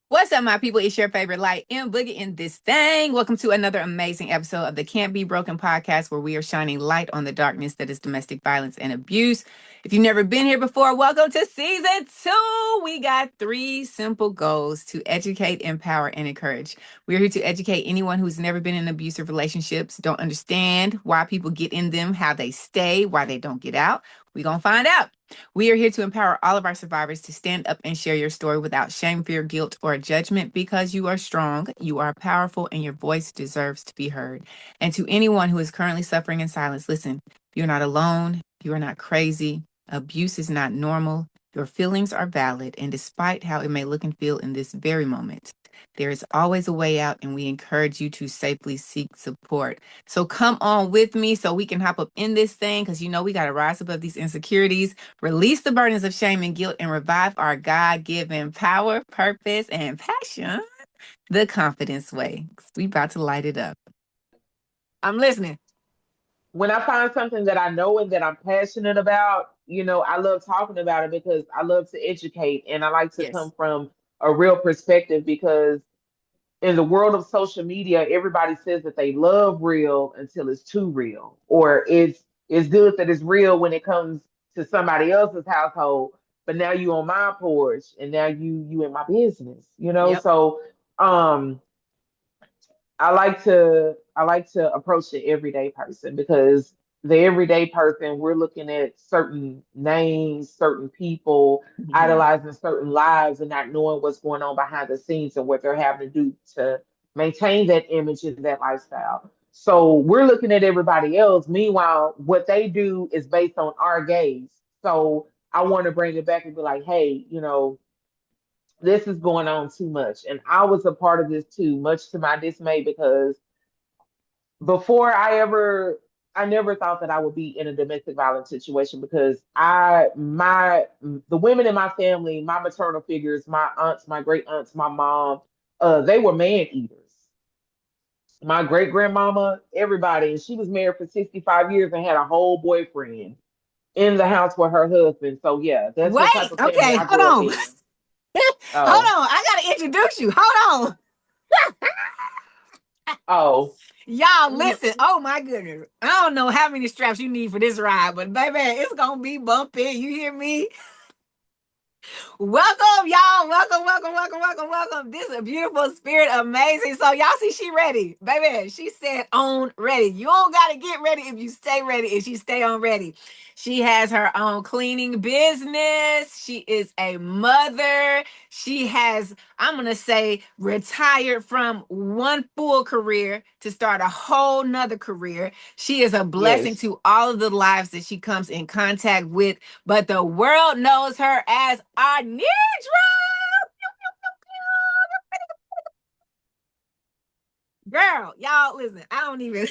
What's up, my people? It's your favorite light and boogie in this thing. Welcome to another amazing episode of the Can't Be Broken podcast, where we are shining light on the darkness that is domestic violence and abuse. If you've never been here before, welcome to season 2. We got 3 simple goals to educate, empower, and encourage. We're here to educate anyone who's never been in abusive relationships, don't understand why people get in them, how they stay, why they don't get out. We're going to find out. We are here to empower all of our survivors to stand up and share your story without shame, fear, guilt, or judgment, because you are strong, you are powerful, and your voice deserves to be heard. And to anyone who is currently suffering in silence, listen, you're not alone. You are not crazy. Abuse is not normal. Your feelings are valid. And despite how it may look and feel in this very moment, there is always a way out, and we encourage you to safely seek support. So come on with me so we can hop up in this thing, because we got to rise above these insecurities, release the burdens of shame and guilt, and revive our God-given power, purpose, and passion the confidence way. We about to light it up. I'm listening. When I find something that I know and that I'm passionate about, I love talking about it because I love to educate and I like to Yes. come from a real perspective because in the world of social media, everybody says that they love real until it's too real, or it's good that it's real when it comes to somebody else's household, but now you on my porch and now you in my business. Yep. So um I like to approach the everyday person because the everyday person, we're looking at certain names, certain people, Mhm. idolizing certain lives and not knowing what's going on behind the scenes and what they're having to do to maintain that image and that lifestyle. So we're looking at everybody else. Meanwhile, what they do is based on our gaze. So I want to bring it back and be like, hey, this is going on too much. And I was a part of this too, much to my dismay, because before I never thought that I would be in a domestic violence situation because the women in my family, my maternal figures, my aunts, my great aunts, my mom, they were man eaters. My great grandmama, everybody, and she was married for 65 years and had a whole boyfriend in the house with her husband. So yeah, that's the type Wait. of family Okay. I Hold grew up on. in. Hold Oh, on. I got to introduce you. Hold on. oh. Y'all, Mm, listen. Oh, my goodness. I don't know how many straps you need for this ride, but baby, it's going to be bumpy. You hear me? Welcome, y'all. Welcome, welcome, welcome, welcome, welcome. This is a beautiful spirit, amazing. So y'all see, she ready, baby. She said on ready. You don't gotta get ready if you stay ready. If she stay on ready, she has her own cleaning business. She is a mother. She has, I'm gonna say, retired from one full career to start a whole nother career. She is a blessing yes. to all of the lives that she comes in contact with, but the world knows her as Arnedria. Girl, y'all listen. I don't even.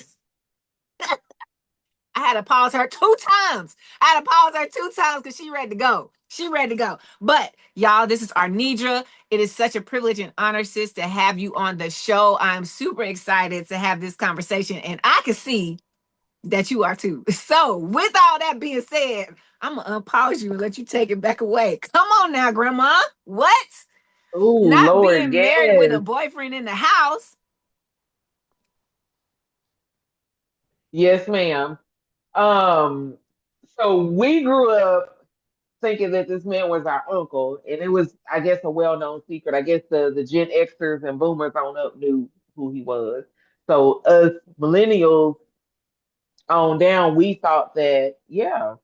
I had to pause her 2 times. I had to pause her 2 times because she ready to go. She ready to go. But y'all, this is Arnedria. It is such a privilege and honor, sis, to have you on the show. I'm super excited to have this conversation, and I can see that you are too. So, with all that being said, I'm gonna unpause you and let you take it back away. Come on now, Grandma. What? Oh, Not Lord, being married with a yes. boyfriend in the house. Yes, ma'am. Um, so we grew up thinking that this man was our uncle, and it was, I guess, a well-known secret. I guess the Gen Xers and Boomers on up knew who he was. So us millennials on down, we thought that, yeah.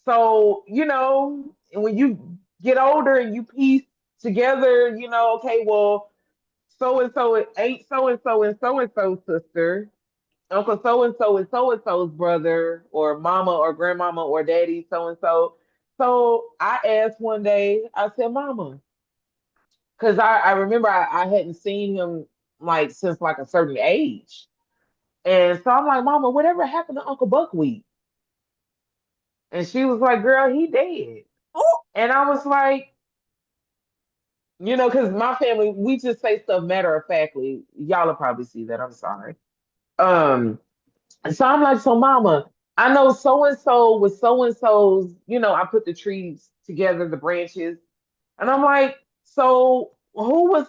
So, when you get older and you piece together, okay, well, so and so ain't so and so and so and so sister. Uncle so and so is so and so's brother, or mama or grandmama or daddy so and so. So I asked one day, I said, Mama, because I remember I hadn't seen him like since like a certain age. And so I'm like, Mama, whatever happened to Uncle Buckwheat? And she was like, Girl, he dead. Oh, And I was like, because my family, we just say stuff matter of factly. Y'all will probably see that. I'm sorry. Um, And so I'm like, so mama, I know so and so with so and so's, I put the trees together, the branches. And I'm like, so who was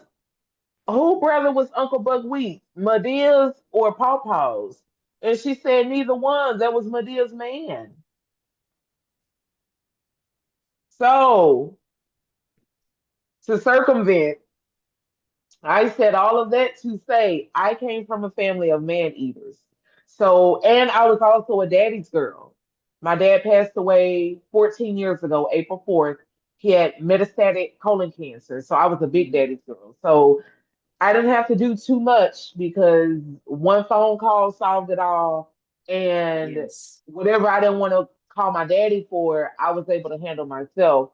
who brother was Uncle Buckwheat, Medea's or Pawpaw's? And she said neither one. That was Medea's man. So to circumvent, I said all of that to say I came from a family of man eaters. So, and I was also a daddy's girl. My dad passed away 14 years ago, April 4th. He had metastatic colon cancer. So I was a big Mhm. daddy's girl. So I didn't have to do too much because one phone call solved it all. And Yes. whatever I didn't want to call my daddy for, I was able to handle myself.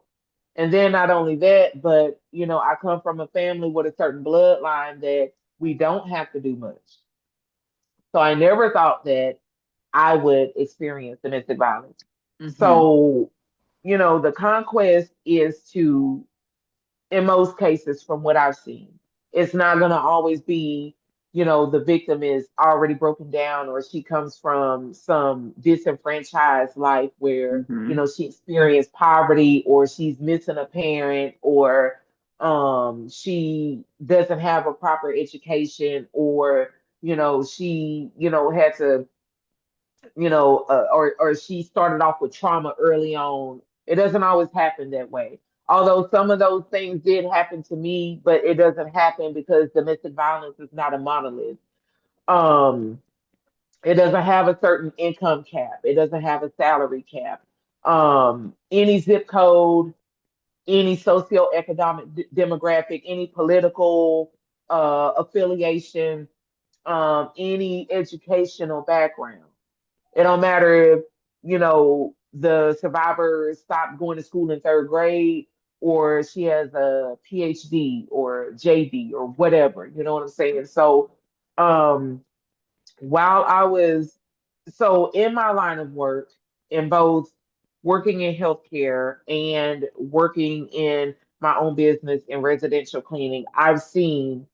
And then not only that, but I come from a family with a certain bloodline that we don't have to do much. So I never thought that I would experience domestic violence. Hmm. So, the conquest is to, in most cases, from what I've seen. It's not going to always be, the victim is already broken down or she comes from some disenfranchised life where, Hmm. she experienced poverty or she's missing a parent or she doesn't have a proper education or, she, had to or she started off with trauma early on. It doesn't always happen that way. Although some of those things did happen to me, but it doesn't happen because domestic violence is not a monolith. Um, it doesn't have a certain income cap. It doesn't have a salary cap. Any zip code, any socioeconomic demographic, any political affiliation, any educational background. It don't matter if, the survivor stopped going to school in third grade or she has a PhD or JD or whatever. You know what I'm saying? So, um, while I was so in my line of work, in both working in healthcare and working in my own business in residential cleaning, I've seen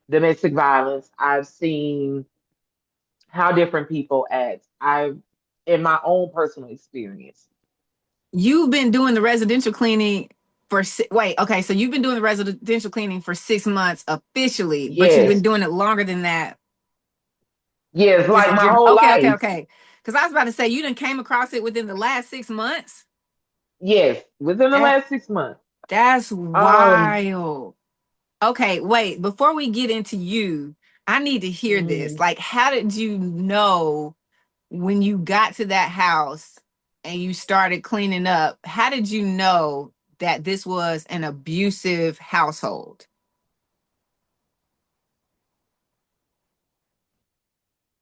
domestic violence. I've seen how different people act. I've, in my own personal experience. You've been doing the residential cleaning for wait, okay, so you've been doing the residential cleaning for 6 months officially, but you've been Yes, doing it longer than that. yes, Is like it my different? whole Okay, okay, life. okay. Because I was about to say you didn't came across it within the last 6 months. Yes, within the That last 6 months. that's Um, wild. Okay, wait. Before we get into you, I need to hear this. mhm. Like, how did you know when you got to that house and you started cleaning up? How did you know that this was an abusive household?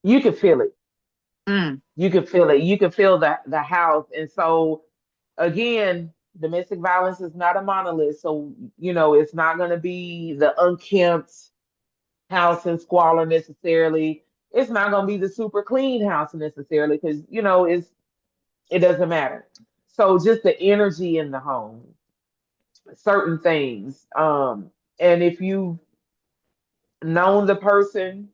You could feel it. Mm, You could feel it. You could feel the house. And so again, domestic violence is not a monolith. So, it's not gonna be the unkempt house and squalor necessarily. It's not gonna be the super clean house necessarily, because it doesn't matter. So just the energy in the home, certain things. And if you've known the person,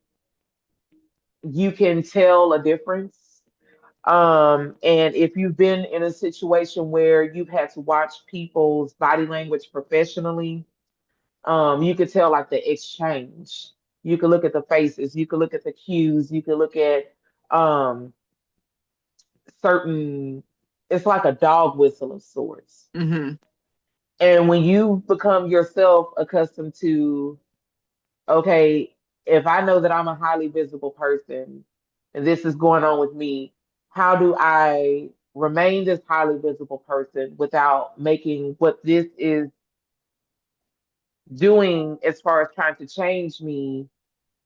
you can tell a difference. And if you've been in a situation where you've had to watch people's body language professionally, you could tell like the exchange. You could look at the faces, you could look at the cues, you could look at um certain, it's like a dog whistle of sorts. mm-hmm. And when you become yourself accustomed to, okay, if I know that I'm a highly visible person and this is going on with me, how do I remain this highly visible person without making what this is doing as far as trying to change me?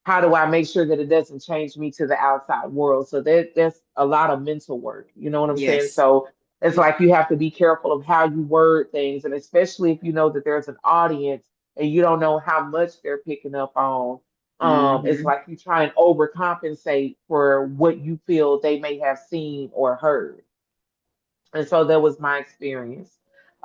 How do I make sure that it doesn't change me to the outside world? So that's a lot of mental work. You know what I'm saying? Yes. So it's like you have to be careful of how you word things, and especially if you know that there's an audience and you don't know how much they're picking up on. It's Mm-hmm. like you try and overcompensate for what you feel they may have seen or heard. And so that was my experience.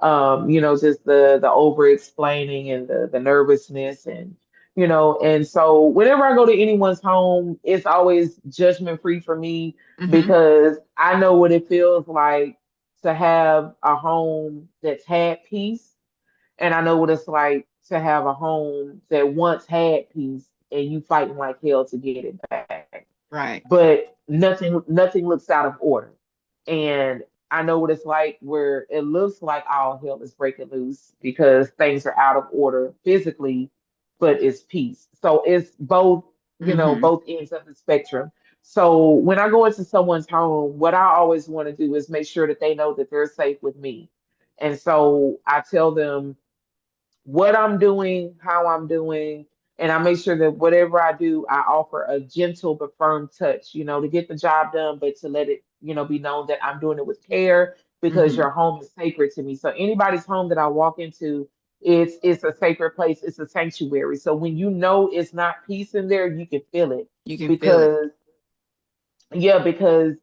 Just the over explaining and the nervousness and and so whenever I go to anyone's home, it's always judgment free for me Mm-hmm. because I know what it feels like to have a home that's had peace, and I know what it's like to have a home that once had peace and you fighting like hell to get it back. Right. But nothing looks out of order. And I know what it's like where it looks like all hell is breaking loose because things are out of order physically, but it's peace. So it's both, Mm-hmm. both ends of the spectrum. So when I go into someone's home, what I always want to do is make sure that they know that they're safe with me. And so I tell them what I'm doing, how I'm doing, and I make sure that whatever I do, I offer a gentle but firm touch, to get the job done, but to let it, be known that I'm doing it with care because Mm-hmm. your home is sacred to me. So anybody's home that I walk into, it's a sacred place, it's a sanctuary. So when you know it's not peace in there, you can feel it You can feel it. because yeah, because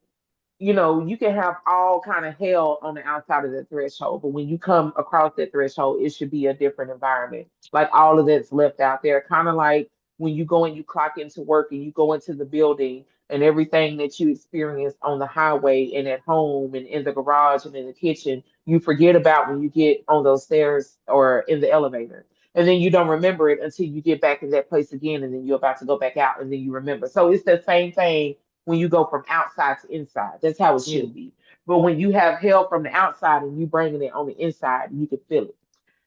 you can have all kind of hell on the outside of the threshold, but when you come across that threshold, it should be a different environment. Like all of that's left out there, kind of like when you go and you clock into work and you go into the building and everything that you experience on the highway and at home and in the garage and in the kitchen, you forget about when you get on those stairs or in the elevator. And then you don't remember it until you get back in that place again, and then you're about to go back out, and then you remember. So it's the same thing when you go from outside to inside. That's how it Yeah. should be. But when you have help from the outside and you bringing it on the inside, you can feel it.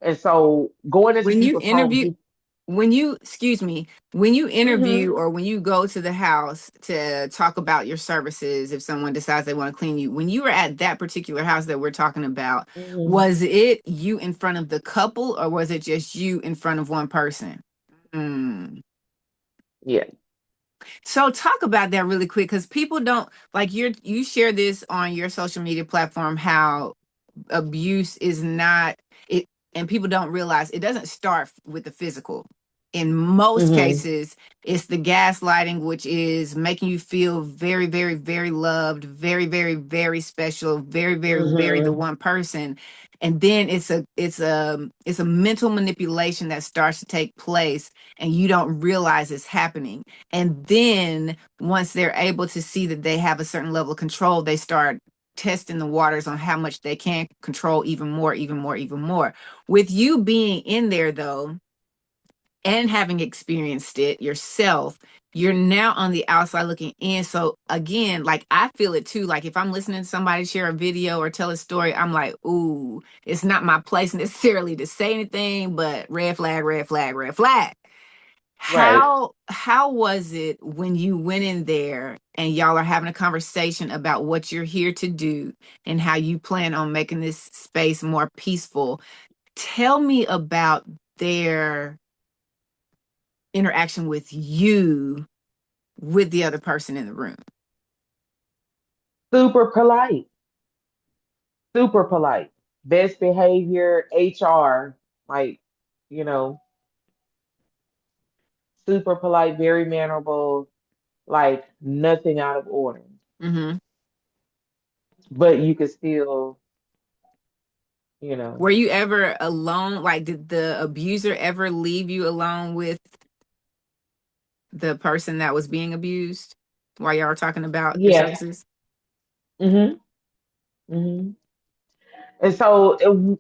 And so going into When you people's homes, interview, when you, excuse me, when you interview hmm or when you go to the house to talk about your services, if someone decides they want to clean you, when you were at that particular house that we're talking about, hmm was it you in front of the couple or was it just you in front of one person? Mm. yeah, So talk about that really quick because people don't like you share this on your social media platform how abuse is not it, and people don't realize it doesn't start with the physical. In most hmm cases it's the gaslighting, which is making you feel very very very loved, very very very special, very very very the hmm one person. And then it's a mental manipulation that starts to take place and you don't realize it's happening. And then once they're able to see that they have a certain level of control, they start testing the waters on how much they can control even more, even more, even more. With you being in there though, and having experienced it yourself, you're now on the outside looking in. So again, like I feel it too. Like if I'm listening to somebody share a video or tell a story, I'm like, ooh, it's not my place necessarily to say anything, but red flag, red flag, red flag. right. How was it when you went in there and y'all are having a conversation about what you're here to do and how you plan on making this space more peaceful? Tell me about their interaction with you with the other person in the room. Super polite, super polite. Best behavior, HR, like, you know, super polite, very mannerable, like nothing out of order. Hmm. But you could still, you know, Were you ever alone? Like, did the abuser ever leave you alone with the person that was being abused while y'all were talking about your yeah. services? hmm hmm And so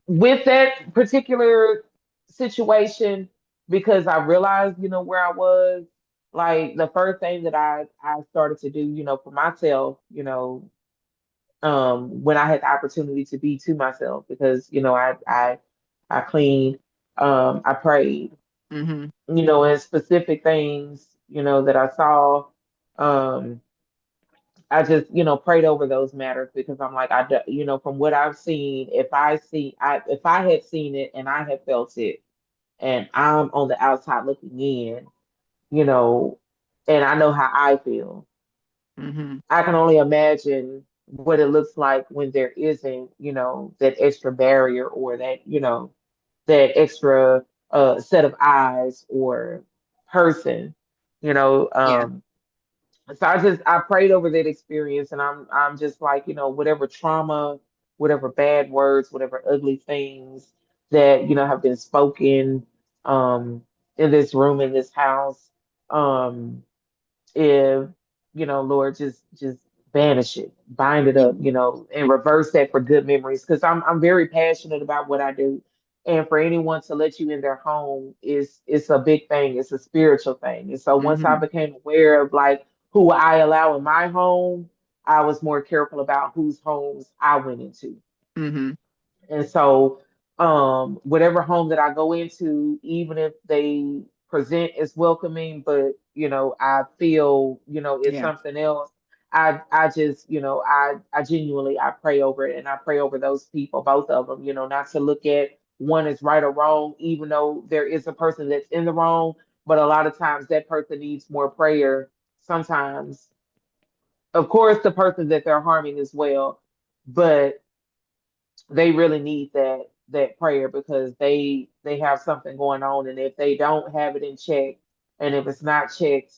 with that particular situation, because I realized, where I was, like the first thing that I started to do, for myself, when I had the opportunity to be to myself, because, I cleaned, I prayed, Hmm. and specific things, that I saw, um, I just, prayed over those matters because I'm like, from what I've seen, if I had seen it and I had felt it, and I'm on the outside looking in, you know, and I know how I feel, Hmm. I can only imagine what it looks like when there isn't, that extra barrier or that, that extra set of eyes or person, you know. Yeah. So I prayed over that experience, and I'm just like, whatever trauma, whatever bad words, whatever ugly things that, have been spoken in this room, in this house, um if, Lord, just banish it, bind it Yeah. up, and reverse that for good memories. Because I'm very passionate about what I do. And for anyone to let you in their home is it's a big thing. It's a spiritual thing. And so once I Mm-hmm. became aware of like who I allow in my home, I was more careful about whose homes I went into. Mm-hmm. And so, whatever home that I go into, even if they present as welcoming, but I feel, it's Yeah. something else. I just, I genuinely, I pray over it, and I pray over those people, both of them, not to look at one as right or wrong, even though there is a person that's in the wrong, but a lot of times that person needs more prayer. Sometimes, of course, the person that they're harming as well, but they really need that prayer because they have something going on, and if they don't have it in check, and if it's not checked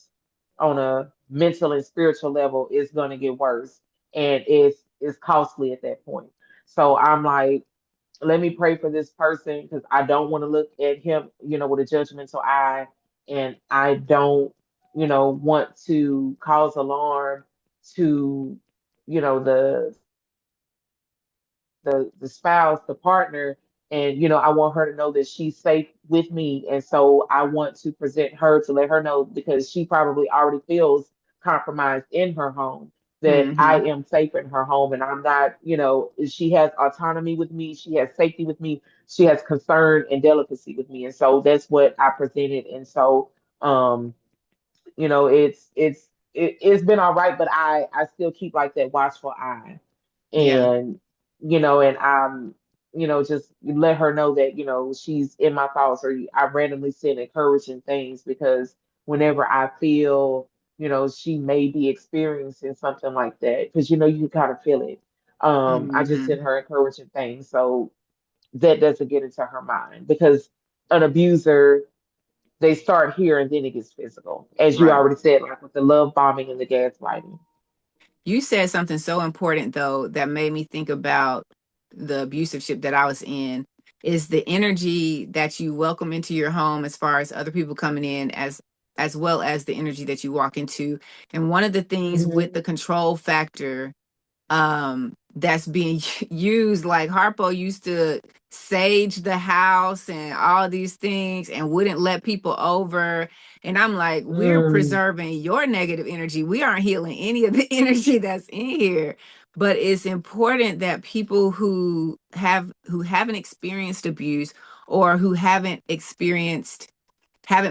on a mental and spiritual level, it's going to get worse, and it's costly at that point. So I'm like, let me pray for this person because I don't want to look at him, with a judgmental eye, and I don't, want to cause alarm to, the spouse, the partner, and I want her to know that she's safe with me. And so I want to present her to let her know because she probably already feels compromised in her home that I Mm-hmm. am safe in her home and I'm not, she has autonomy with me, she has safety with me, she has concern and delicacy with me. And so that's what I presented. And so um it's been all right, but I still keep like that watchful eye, Yeah. and and I'm just let her know that she's in my thoughts, or I randomly send encouraging things because whenever I feel she may be experiencing something like that, because you kind of feel it. I just Mm-hmm. send her encouraging things so that doesn't get into her mind, because an abuser, they start here and then it gets physical, as you Right. already said, like with the love bombing and the gaslighting. You said something so important though that made me think about the abusive ship that I was in is the energy that you welcome into your home as far as other people coming in as well as the energy that you walk into. And one of the things with Hmm. the control factor that's being used, like Harpo used to sage the house and all these things and wouldn't let people over, and I'm like, we're Mm, preserving your negative energy, we aren't healing any of the energy that's in here. But it's important that people who haven't experienced abuse or who haven't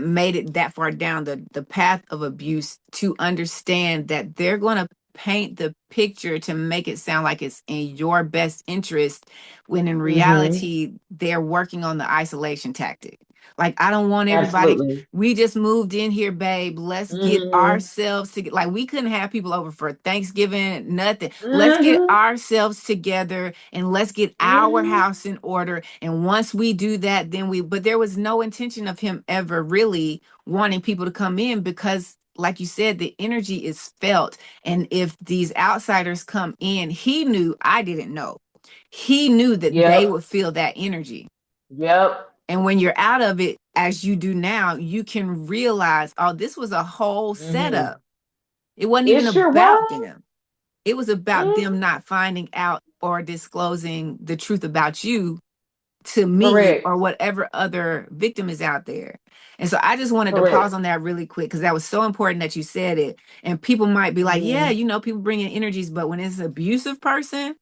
made it that far down the path of abuse to understand that they're going to paint the picture to make it sound like it's in your best interest when in hmm. reality they're working on the isolation tactic. Like, I don't want everybody, Absolutely. we just moved in here, babe, let's get Hmm. ourselves to like, we couldn't have people over for Thanksgiving, nothing, let's get Hmm. ourselves together and let's get our Hmm. house in order, and once we do that, then we, but there was no intention of him ever really wanting people to come in because, like you said, the energy is felt. And if these outsiders come in, he knew, I didn't know, he knew that they Yep. would feel that energy. Yep. And when you're out of it, as you do now, you can realize, oh, this was a whole Hmm. setup. It wasn't It even sure about was. them. It was about them Hmm. not finding out or disclosing the truth about you to me or Correct. whatever other victim is out there. And so I just wanted to pause Correct. on that really quick because that was so important that you said it. And people might be like, yeah, Hmm. people bring in energies, but when it's an abusive person,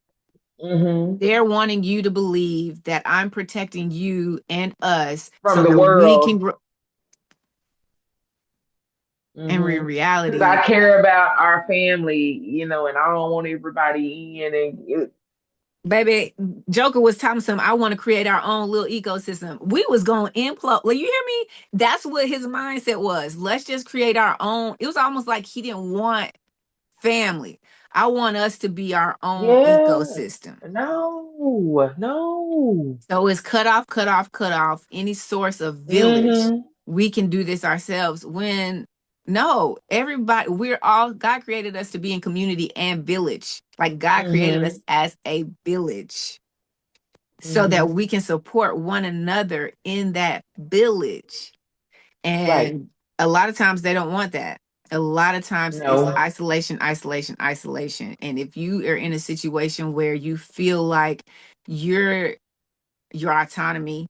Hmm. they're wanting you to believe that I'm protecting you and us so From the that we can world. grow. And in Because I reality, care about our family, and I don't want everybody in and baby, Joker was telling some, I want to create our own little ecosystem. We was going to implode. Like, you hear me? That's what his mindset was. Let's just create our own. It was almost like he didn't want family. I want us to be our own yeah. ecosystem. No, no. So it's cut off, cut off, cut off any source of village. Hmm. We can do this ourselves when no, everybody, we're all, God created us to be in community and village. Like, God created us Hmm. as a village so that Hmm. we can support one another in that village. Right. And a lot of times they don't want that. A lot of times it's No. isolation, isolation, isolation. And if you are in a situation where you feel like your your autonomy,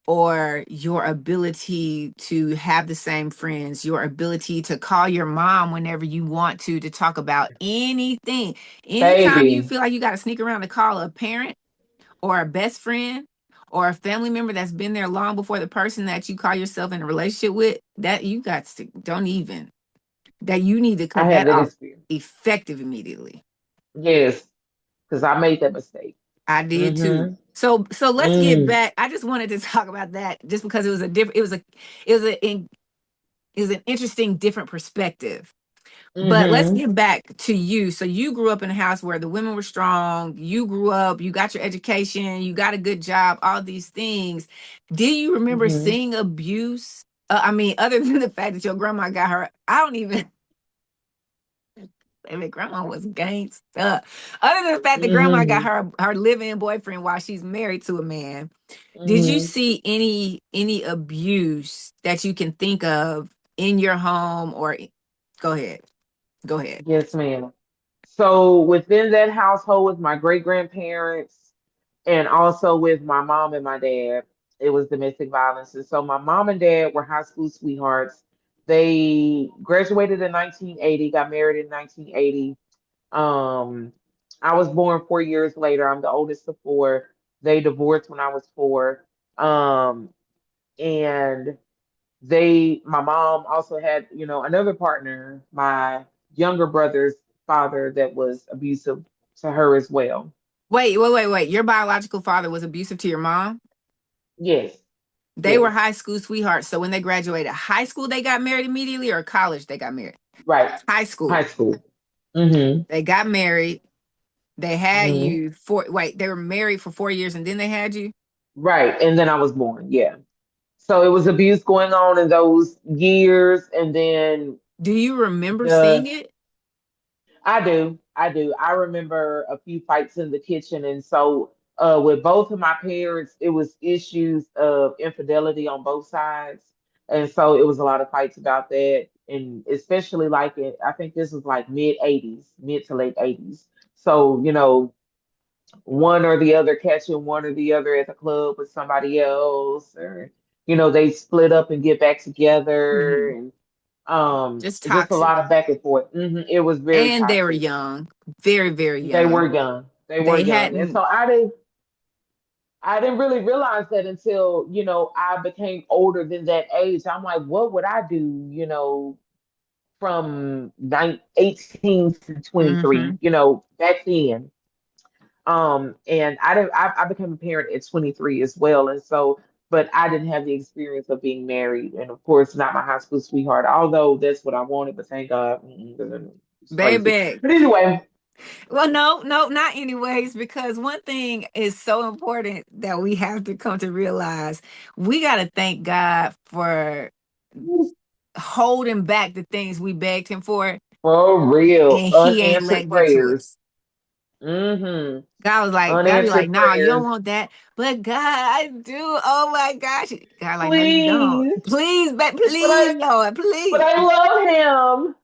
or your ability to have the same friends, your ability to call your mom whenever you want to talk about anything. Anytime you Baby, feel like you got to sneak around to call a parent or a best friend or a family member that's been there long before the person that you call yourself in a relationship with, that you got to, don't even, that you need to I cut had that that off experience. effective immediately. Yes, because I made that mistake. I did too. Mm-hmm. So let's get Mm. back. I just wanted to talk about that just because it was a different, it was an interesting different perspective. But let's Mm-hmm. get back to you. So you grew up in a house where the women were strong. You grew up, you got your education, you got a good job, all these things. Do you remember Mm-hmm. seeing abuse? I mean, other than the fact that your grandma got her, I don't even. Baby, grandma was gangsta. Other than the fact that grandma got Mm-hmm. her live-in boyfriend while she's married to a man, did you Mm-hmm. see any abuse that you can think of in your home or go ahead. Go ahead. Yes, ma'am. So within that household with my great grandparents and also with my mom and my dad, it was domestic violence. And so my mom and dad were high school sweethearts. They graduated in 1980, got married in 1980. Um, I was born 4 years later. I'm the oldest of four. They divorced when I was four. And my mom also had, another partner, my younger brother's father, that was abusive to her as well. Wait. Your biological father was abusive to your mom? Yes, They were yes, high school sweethearts. So when they graduated high school, they got married immediately or college, they got married? right. High High school. school. Mm-hmm. They got married. They had Mm-hmm. you they were married for 4 years and then they had you? Right. And then I was born. Yeah. So it was abuse going on in those years. And then Do you remember seeing the it? I do. I do. I remember a few fights in the kitchen. And so with both of my parents, it was issues of infidelity on both sides. And so it was a lot of fights about that. And especially like I think this was like mid 80s, mid to late 80s. So, one or the other catching one or the other at the club with somebody else, or, they split up and get back together. Hmm. And Just just a toxic. lot of back and forth. It was very And they were toxic. young, very, very They young. were young. They were They young. And hadn't. so I didn't really realize that until, I became older than that age. I'm like, what would I do, from 18 to 23, Hmm. back then. And I became a parent at 23 as well. And so, but I didn't have the experience of being married. And of course, not my high school sweetheart, although that's what I wanted, but thank God, it's crazy. Baby. But anyway, Well, no, not anyways, because one thing is so important that we have to come to realize we got to thank God for holding back the things we begged him for, for real, and he ain't unanswered let get to prayers. us. Mm-hmm. God be like, Unanswered nah, you don't prayers. want that. But God, I do. Oh my gosh. God, like, no, you don't. Please. Please, But I please, Lord, but please. I love him.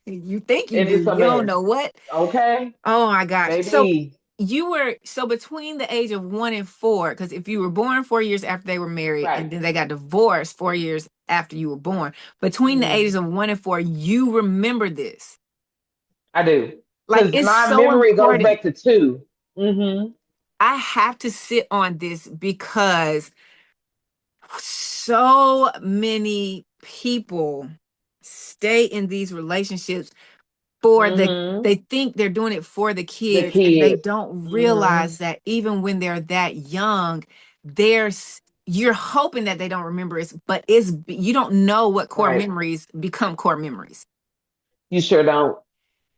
You think you And do. it's a You don't mess. know what. Okay, Oh my gosh. So baby. you were so between the age of 1 and 4, because if you were born 4 years after they were married Right. and then they got divorced 4 years after you were born, between the Mhm. ages of 1 and 4, you remember this. I do. Like Because it's my so memory goes important. back to two. Mm-hmm. I have to sit on this because so many people stay in these relationships for Mm-hmm. they think they're doing it for the The kids and they kids. don't Mm-hmm. realize that even when they're that young, there's you're hoping that they don't remember it, but it's you don't know what core Right. memories become core memories. You sure don't.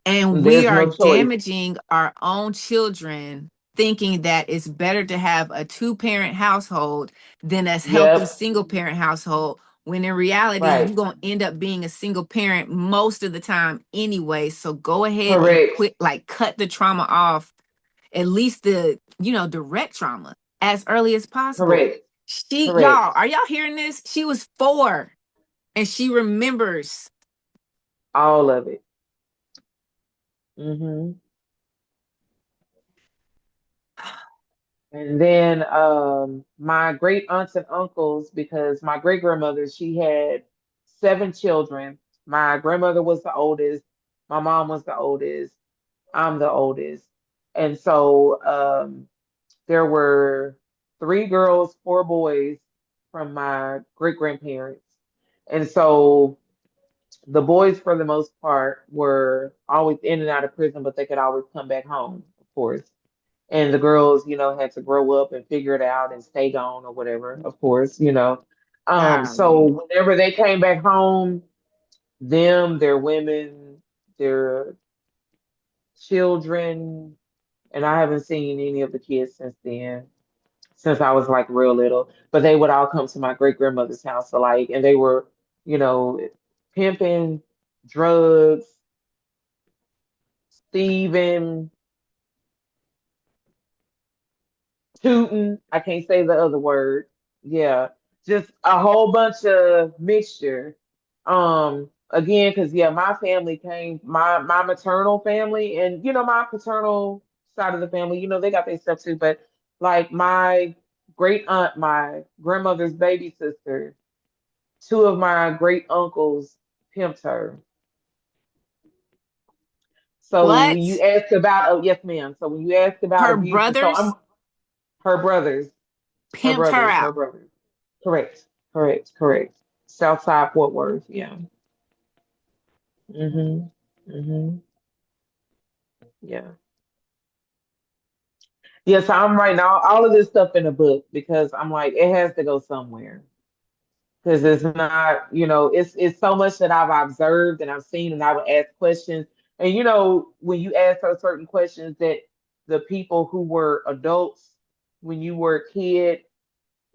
And we There's are no choice. damaging our own children thinking that it's better to have a two-parent household than a healthy Yep. single-parent household, when in reality Right. you're going to end up being a single parent most of the time anyway. So go ahead and Correct. quit, like cut the trauma off, at least the direct trauma, as early as possible. Correct. Y'all, Correct. are y'all hearing this? She was 4 and she remembers. All of it. Mm-hmm. And then my great aunts and uncles, because my great grandmother, she had seven children. My grandmother was the oldest, my mom was the oldest, I'm the oldest. And so there were three girls, four boys from my great grandparents. And so the boys, for the most part, were always in and out of prison, but they could always come back home, of course. And the girls, had to grow up and figure it out and stay gone or whatever, of course. So Golly. whenever they came back home, them, their women, their children, and I haven't seen any of the kids since then, since I was like real little. But they would all come to my great grandmother's house, so like, and they were, you know, pimping, drugs, thieving, tooting. I can't say the other word. Yeah, just a whole bunch of mixture. Again, because yeah, my family came, my maternal family, and my paternal side of the family, they got their stuff too. But like my great aunt, my grandmother's baby sister, two of my great uncles pimped her. So when you What? ask about, oh yes, ma'am. So when you ask about Her abuse, so I'm brothers her brothers, her pimped her brothers, her out. brothers. Correct, correct, correct. Southside Fort Worth, yeah. Mhm, mhm, yeah. Yes, I'm writing all of this stuff in a book because I'm like, it has to go somewhere. Because it's not, it's so much that I've observed and I've seen, and I would ask questions. And when you ask her certain questions that the people who were adults when you were a kid,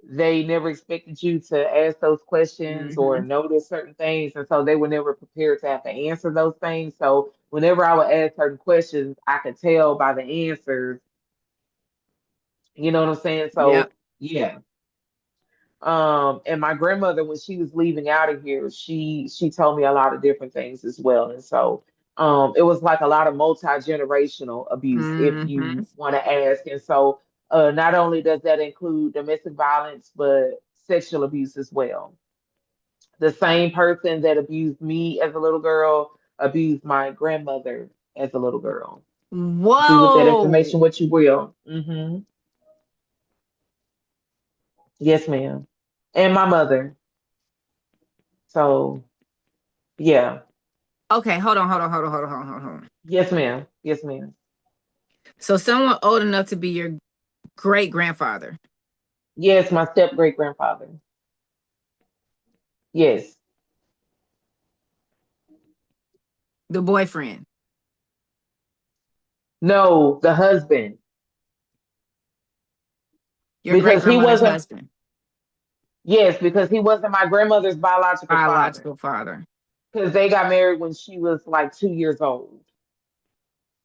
they never expected you to ask those questions or Hmm. notice certain things, and so they were never prepared to have to answer those things. So whenever I would ask certain questions, I could tell by the answers. You know what I'm saying? Yep. So yeah. And my grandmother, when she was leaving out of here, she told me a lot of different things as well. And so it was like a lot of multi-generational abuse, if Hmm. you want to ask. And so not only does that include domestic violence, but sexual abuse as well. The same person that abused me as a little girl abused my grandmother as a little girl. Do with that Whoa. information what you will. Yes, ma'am. And my mother. So yeah. Okay, hold on. Yes, ma'am. Yes, ma'am. So someone old enough to be your great grandfather, Yes, my step great grandfather. Yes. the boyfriend, No, the husband. your great Because he grandmother's wasn't, husband, yes, because he wasn't my grandmother's biological father. biological father. Because they got married when she was like 2 years old.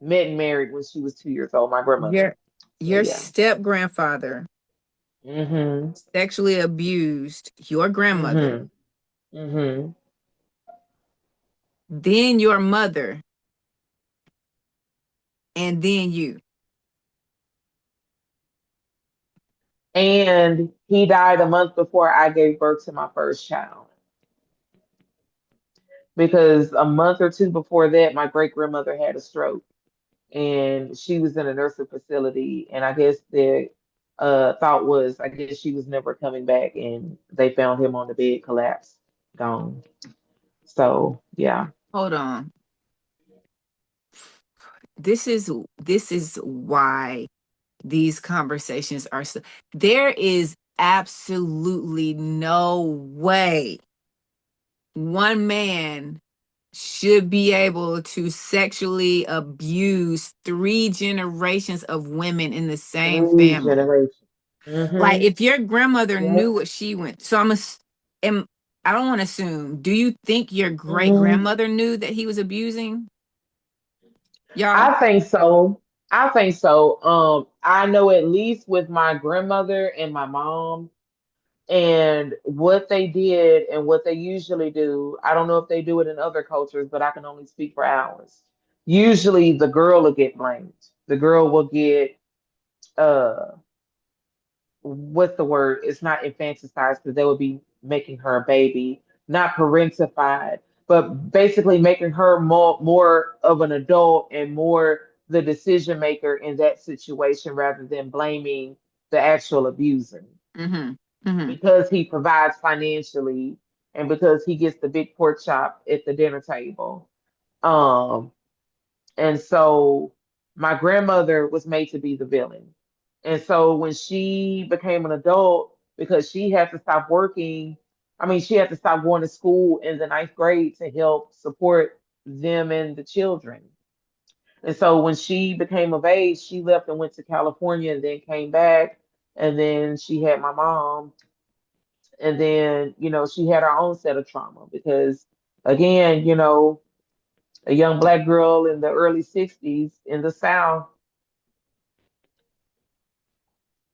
Met and married when she was 2 years old, my grandmother. Your So your yeah. step grandfather Mm-hmm. sexually abused your grandmother, Mm-hmm. Mm-hmm. then your mother, and then you. And he died a month before I gave birth to my first child. Because a month or two before that, my great grandmother had a stroke, and she was in a nursing facility. And I guess the thought was, I guess she was never coming back, and they found him on the bed, collapsed, gone. So yeah. Hold on. This is why these conversations are so, there is absolutely no way one man should be able to sexually abuse three generations of women in the same Three family. generations. Like Mm-hmm. if your grandmother knew Yep. what she went, so am, I don't want to assume. Do you think your great Hmm. grandmother knew that he was abusing y'all? I think so. I think so. I know at least with my grandmother and my mom, and what they did and what they usually do. I don't know if they do it in other cultures, but I can only speak for ours. Usually the girl will get blamed. The girl will get uh what's the word? It's not infanticide because they would be making her a baby, not parentified, but basically making her more of an adult and more the decision maker in that situation rather than blaming the actual abuser Mm-hmm. Mm-hmm. because he provides financially and because he gets the big pork chop at the dinner table. Um, and so my grandmother was made to be the villain. And so when she became an adult, because she had to stop working, I mean, she had to stop going to school in the ninth grade to help support them and the children. And so when she became of age, she left and went to California and then came back. And then she had my mom. And then, she had her own set of trauma because, again, a young black girl in the early 60s in the South,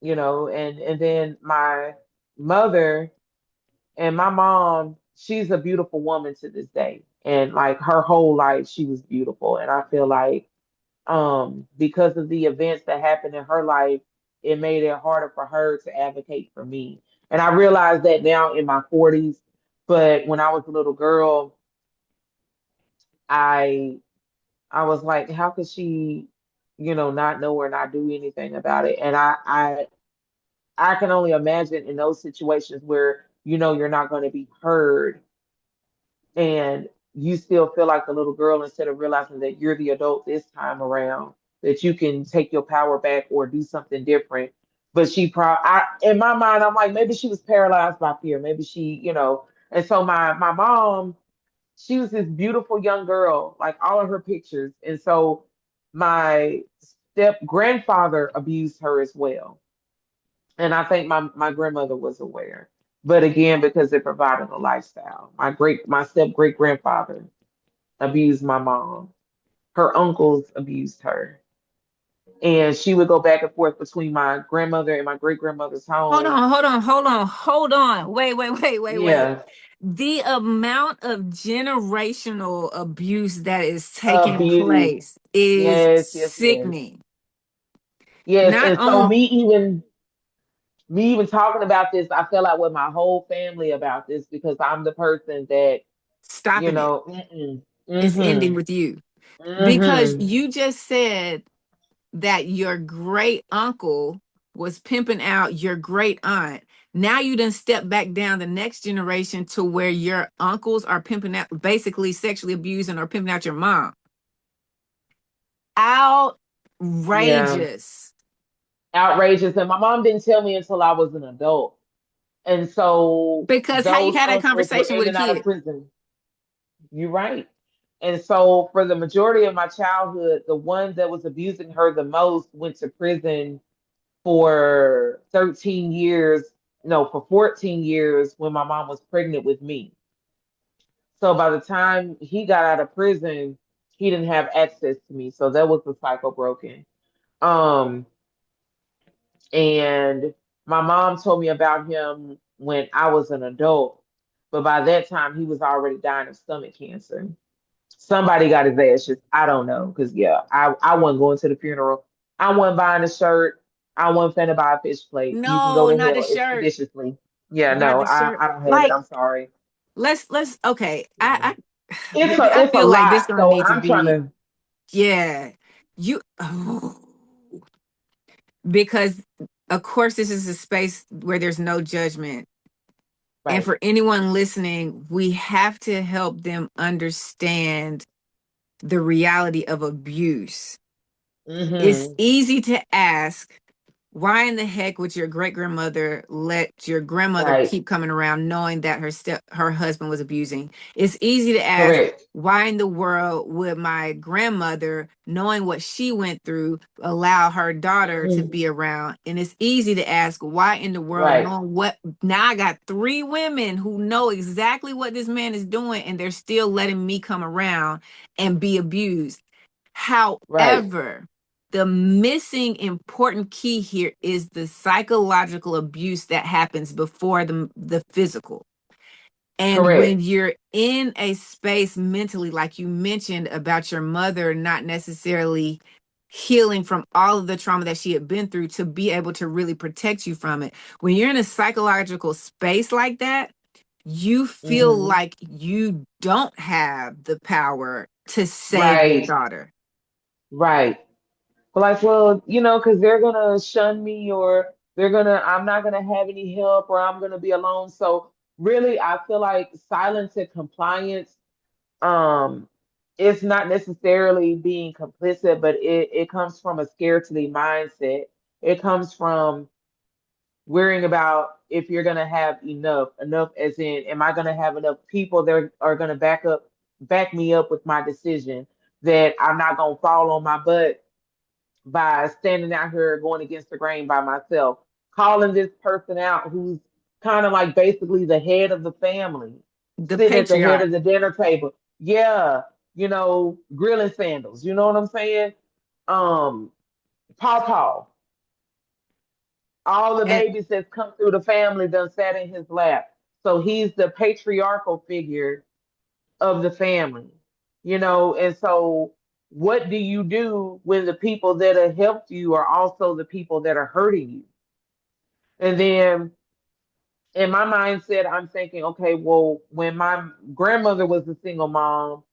and then my mother and my mom, she's a beautiful woman to this day. And like her whole life, she was beautiful. And I feel like because of the events that happened in her life, it made it harder for her to advocate for me. And I realize that now in my 40s, but when I was a little girl, I I was like, how could she, not know or not do anything about it? And I can only imagine in those situations where you're not going to be heard and you still feel like a little girl instead of realizing that you're the adult this time around, that you can take your power back or do something different. But in my mind, I'm like, maybe she was paralyzed by fear. Maybe and so my mom, she was this beautiful young girl, like all of her pictures. And so my step grandfather abused her as well. And I think my grandmother was aware. But again, because it provided a lifestyle. My step great grandfather abused my mom. Her uncles abused her. And she would go back and forth between my grandmother and my great grandmother's Hold home. on, hold on, hold on, hold on. Wait. Yeah. The amount of generational abuse that is taking Abuse. place is Yes, yes, yes. sickening. Yes. Not And so on me even talking about this, I fell out with my whole family about this because I'm the person that, stopping it mm-mm, is ending mm-hmm, with you. Because mm-hmm. you just said that your great uncle was pimping out your great aunt. Now you done step back down the next generation to where your uncles are pimping out, basically sexually abusing or pimping out your mom. Yeah. Outrageous. Outrageous. And my mom didn't tell me until I was an adult. And so Because how you those had that uncles were conversation in with a and out of kid? prison. You're right. And so for the majority of my childhood, the one that was abusing her the most went to prison for 13 years, no, for 14 years when my mom was pregnant with me. So by the time he got out of prison, he didn't have access to me. So that was the cycle broken. Um, and my mom told me about him when I was an adult, but by that time he was already dying of stomach cancer. Somebody got his ashes. I don't know. Because, yeah, I wasn't going to the funeral. I wasn't buying a shirt. I wasn't finna buy a fish plate. You can go No, to not the hell shirt. expeditiously. Yeah, Not no, the shirt. I don't have it. Like, I'm sorry. let's okay. Yeah. It's Baby, a I it's a feel like this lot. gonna So need to I'm trying be, to yeah. You because of course this is a space where there's no judgment. And right. for anyone listening, we have to help them understand the reality of abuse. It's Mm-hmm. easy to ask, why in the heck would your great grandmother let your grandmother Right. keep coming around knowing that her husband was abusing? It's easy to ask, Correct. why in the world would my grandmother, knowing what she went through, allow her daughter to Mm-hmm. be around? And it's easy to ask, why in the world, Right. knowing what, now I got three women who know exactly what this man is doing and they're still letting me come around and be abused. Right. However, the missing important key here is the psychological abuse that happens before the physical. And when Correct. you're in a space mentally, like you mentioned about your mother not necessarily healing from all of the trauma that she had been through to be able to really protect you from it. When you're in a psychological space like that, you feel Hmm. like you don't have the power to save your Right, daughter. right. But like, well, because they're gonna shun me, or I'm not gonna have any help, or I'm gonna be alone. So really, I feel like silence and compliance, um, it's not necessarily being complicit, but it comes from a scarcity mindset. It comes from worrying about if you're gonna have enough as in, am I gonna have enough people that are gonna back me up with my decision, that I'm not gonna fall on my butt by standing out here going against the grain by myself, calling this person out who's kind of like basically the head of the family, The sitting at the head patriarch. of the dinner table. Yeah, grilling sandals. You know what I'm saying? Um, Paw, all the And babies that's come through the family done sat in his lap. So he's the patriarchal figure of the family, and so what do you do when the people that have helped you are also the people that are hurting you? And then in my mindset, I'm thinking, okay, well, when my grandmother was a single mom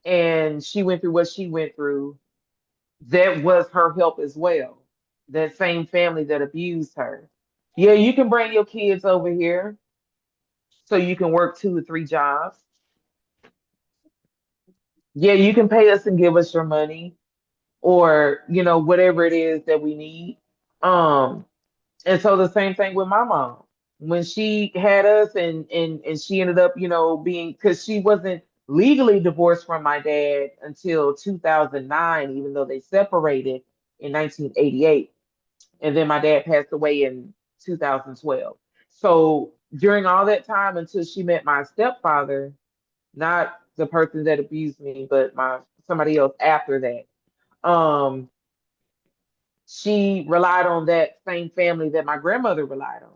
and she went through what she went through, that was her help as well. That same family that abused her. Yeah, you can bring your kids over here so you can work 2 or 3 jobs. Yeah, you can pay us and give us your money, or whatever it is that we need. Um, and so the same thing with my mom when she had us, and she ended up being, because she wasn't legally divorced from my dad until 2009, even though they separated in 1988, and then my dad passed away in 2012. So during all that time until she met my stepfather, not the person that abused me, but my somebody else after that. Um, she relied on that same family that my grandmother relied on.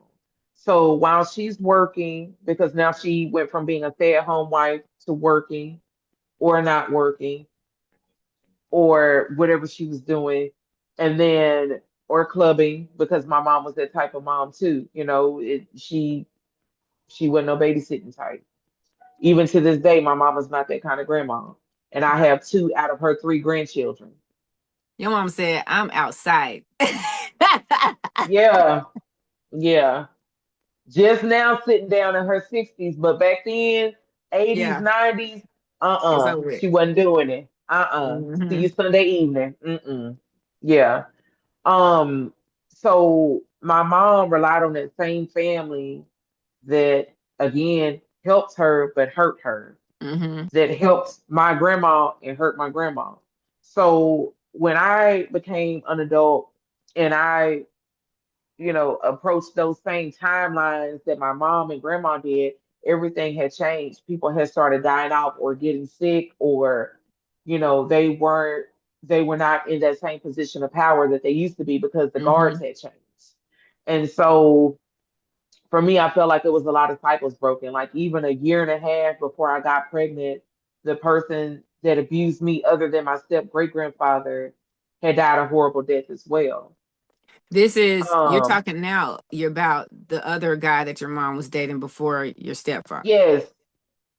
So while she's working, because now she went from being a stay-at-home wife to working or not working or whatever she was doing, and then or clubbing, because my mom was that type of mom too. She wasn't no babysitting type. Even to this day, my mama's not that kind of grandma. And I have 2 out of her 3 grandchildren. your mom said, I'm outside. Yeah, yeah. Just now sitting down in her 60s, but back then, 80s, Yeah, 90s, it's over with. she wasn't doing it. See Hmm. you Sunday evening. Mm-mm. Yeah. Um, so my mom relied on that same family that again helped her but hurt her. Hmm. That helped my grandma and hurt my grandma. So when I became an adult and I approach those same timelines that my mom and grandma did, everything had changed. People had started dying off or getting sick, or, they were not in that same position of power that they used to be because the guards Hmm. had changed. And so for me, I felt like it was a lot of cycles broken. Like even a year and a half before I got pregnant, the person that abused me, other than my step great grandfather, had died a horrible death as well. You're Um, talking now, you're about the other guy that your mom was dating before your stepfather. yes,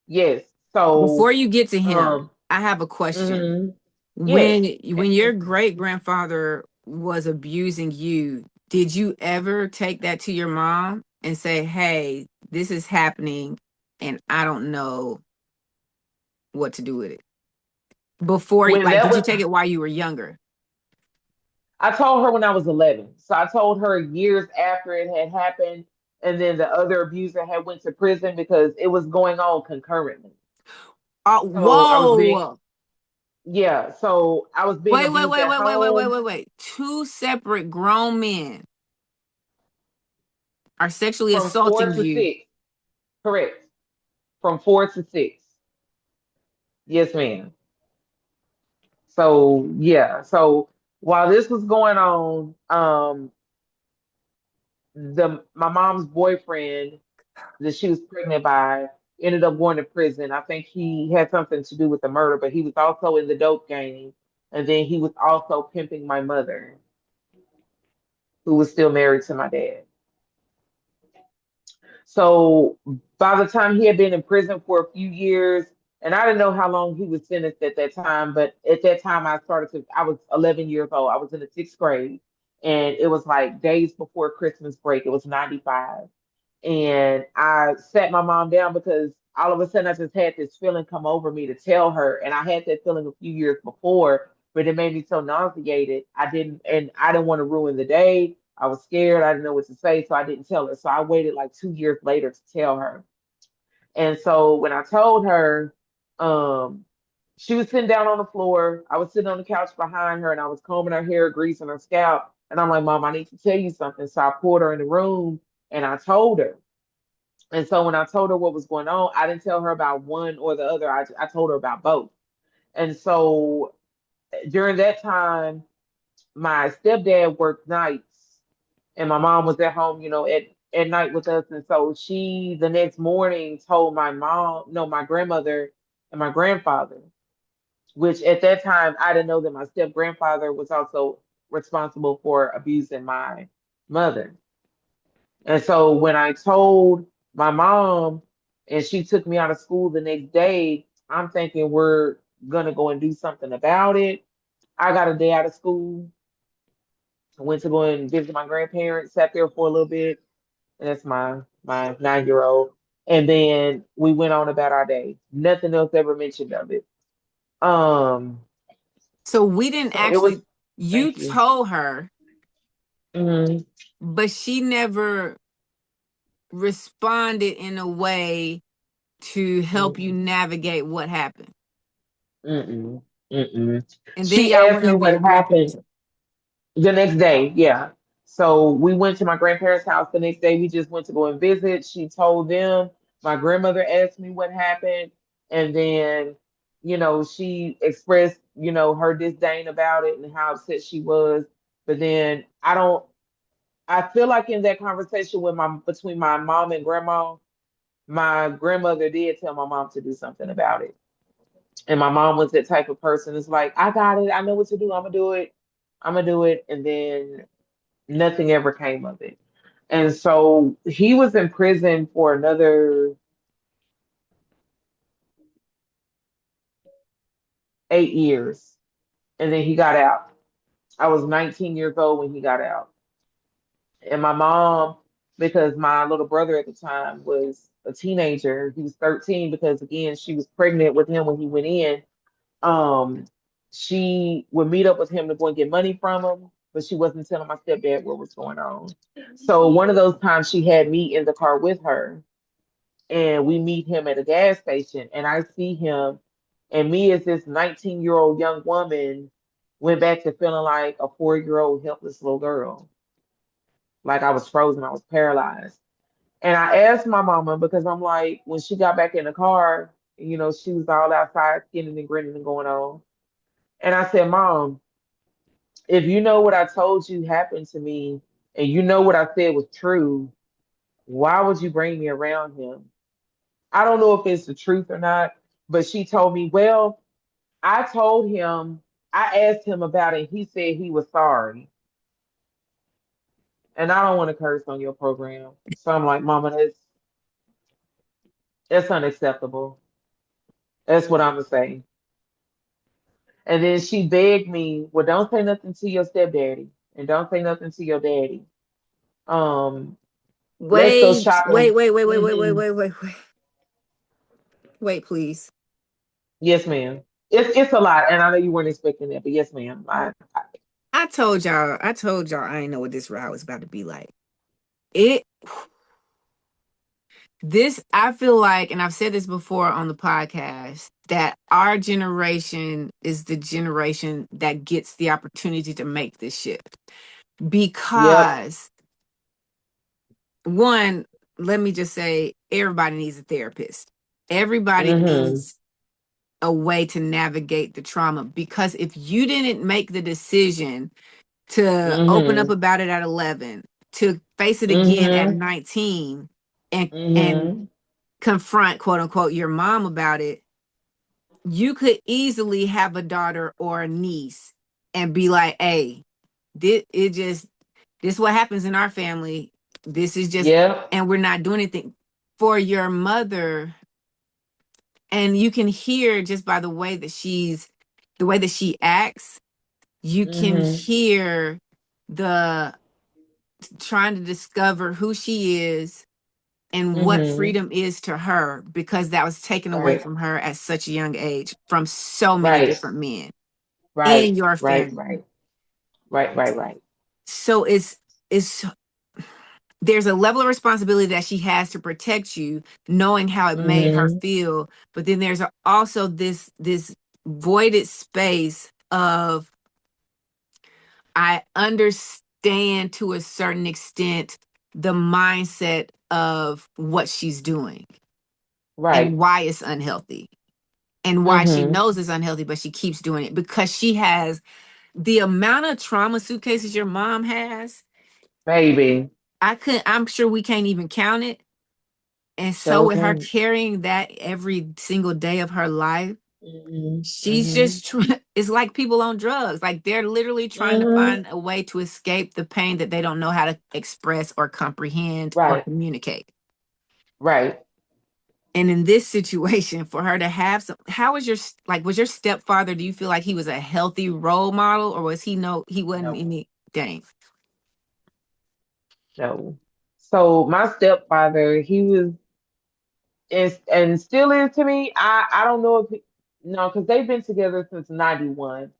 yes. So, Before you get to him, um, I have a question. mhm, yes. When your great grandfather was abusing you, did you ever take that to your mom and say, "Hey, this is happening and I don't know what to do with it"? When Like, that did you was, take it while you were younger? I told her when I was 11. So I told her years after it had happened, and then the other abuser had went to prison because it was going on concurrently. So I was being, Whoa. yeah. So I was being abused at home Wait. Two separate grown men are sexually from four assaulting to you. six. Correct. From 4 to 6. Yes, ma'am. So yeah. So while this was going on, the my mom's boyfriend that she was pregnant by ended up going to prison. I think he had something to do with the murder, but he was also in the dope game And then he was also pimping my mother, who was still married to my dad. So by the time he had been in prison for a few years, and I didn't know how long he was sentenced at that time, but at that time I was 11 years old. I was in the sixth grade, and it was like days before Christmas break. It was 95. And I sat my mom down because all of a sudden I just had this feeling come over me to tell her. And I had that feeling a few years before, but it made me so nauseated. I didn't want to ruin the day. I was scared. I didn't know what to say, so I didn't tell her. So I waited like 2 years later to tell her. And so when I told her, um, she was sitting down on the floor. I was sitting on the couch behind her and I was combing her hair, greasing her scalp. And I'm like, Mom, I need to tell you something. So I pulled her in the room and I told her. And so when I told her what was going on, I didn't tell her about one or the other. I told her about both. And so during that time, my stepdad worked nights and my mom was at home, at night with us. And so she, the next morning, told my mom, no, my grandmother and my grandfather, which at that time, I didn't know that my step grandfather was also responsible for abusing my mother. And so when I told my mom and she took me out of school the next day, I'm thinking we're gonna go and do something about it. I got a day out of school. I went to go and visit my grandparents, sat there for a little bit, and that's my 9 year old. And then we went on about our day. Nothing else ever mentioned of it. Um, So we didn't so it was, actually, you thank you. told her, Mm-hmm. but she never responded in a way to help you navigate what happened. Mm-mm. Mm-mm. And then She y'all asked went me over what your grandparents. happened. The next day, yeah. So we went to my grandparents' house the next day. We just went to go and visit. She told them. My grandmother asked me what happened. And then, she expressed, her disdain about it and how upset she was. But then I feel like in that conversation between my mom and grandma, my grandmother did tell my mom to do something about it. And my mom was that type of person. It's like, I got it. I know what to do. I'm gonna do it. I'm gonna do it. And then nothing ever came of it. And so he was in prison for another 8 years. And then he got out. I was 19 years old when he got out. And my mom, because my little brother at the time was a teenager, he was 13 because again, she was pregnant with him when he went in. Um, she would meet up with him to go and get money from him, but she wasn't telling my stepdad what was going on. So one of those times she had me in the car with her and we meet him at a gas station and I see him and me as this 19-year-old young woman went back to feeling like a 4-year-old helpless little girl. Like I was frozen, I was paralyzed. And I asked my mama because I'm like, when she got back in the car, she was all outside skinning and grinning and going on. And I said, Mom, if you know what I told you happened to me and you know what I said was true, why would you bring me around him? I don't know if it's the truth or not, but she told me, well, I told him, I asked him about it. He said he was sorry. And I don't want to curse on your program. So I'm like, Mama, that's unacceptable. That's what I'm gonna say. And then she begged me, well, don't say nothing to your stepdaddy and don't say nothing to your daddy. Um, let's go Wait, wait, shopping. wait, wait, wait, wait, wait, Hmm. wait, wait, wait. Wait, please. Yes, ma'am. It's a lot, and I know you weren't expecting that, but yes, ma'am. I told y'all I didn't know what this ride was about to be like. It this I feel like, and I've said this before on the podcast, that our generation is the generation that gets the opportunity to make this shift. Yep. Because one, let me just say, everybody needs a therapist. Everybody Mm-hmm. needs a way to navigate the trauma. Because if you didn't make the decision to open up Mm-hmm. about it at 11, to face it again at Mm-hmm. 19, and Mm-hmm. confront, quote unquote, your mom about it, you could easily have a daughter or a niece and be like, hey, this what happens in our family. This is just, Yeah. and we're not doing anything for your mother. And you can hear just by the way that she acts, you can Mm-hmm. hear the trying to discover who she is and what Mm-hmm. freedom is to her, because that was taken away Right. from her at such a young age from so many Right. different men in Right. your Right. family. Right. Right. Right. Right. So it's there's a level of responsibility that she has to protect you, knowing how it made her Mm-hmm. feel. But then there's also this voided space of, I understand to a certain extent the mindset of what she's doing and Right. why it's unhealthy and why she Mm-hmm. knows it's unhealthy, but she keeps doing it because she has the amount of trauma suitcases your mom has. Baby. I'm sure we can't even count it. And so So with her can. carrying that every single day of her life, Mm-hmm. she's Mm-hmm. just it's like people on drugs. Like they're literally trying to Mm-hmm. find a way to escape the pain that they don't know how to express or comprehend or Right. communicate. Right. And in this situation, for her to have some, how was was your stepfather, do you feel like he was a healthy role model, or was he wasn't No. anything? No. So my stepfather, he was and still is to me. I don't know if no, because they've been together since '91,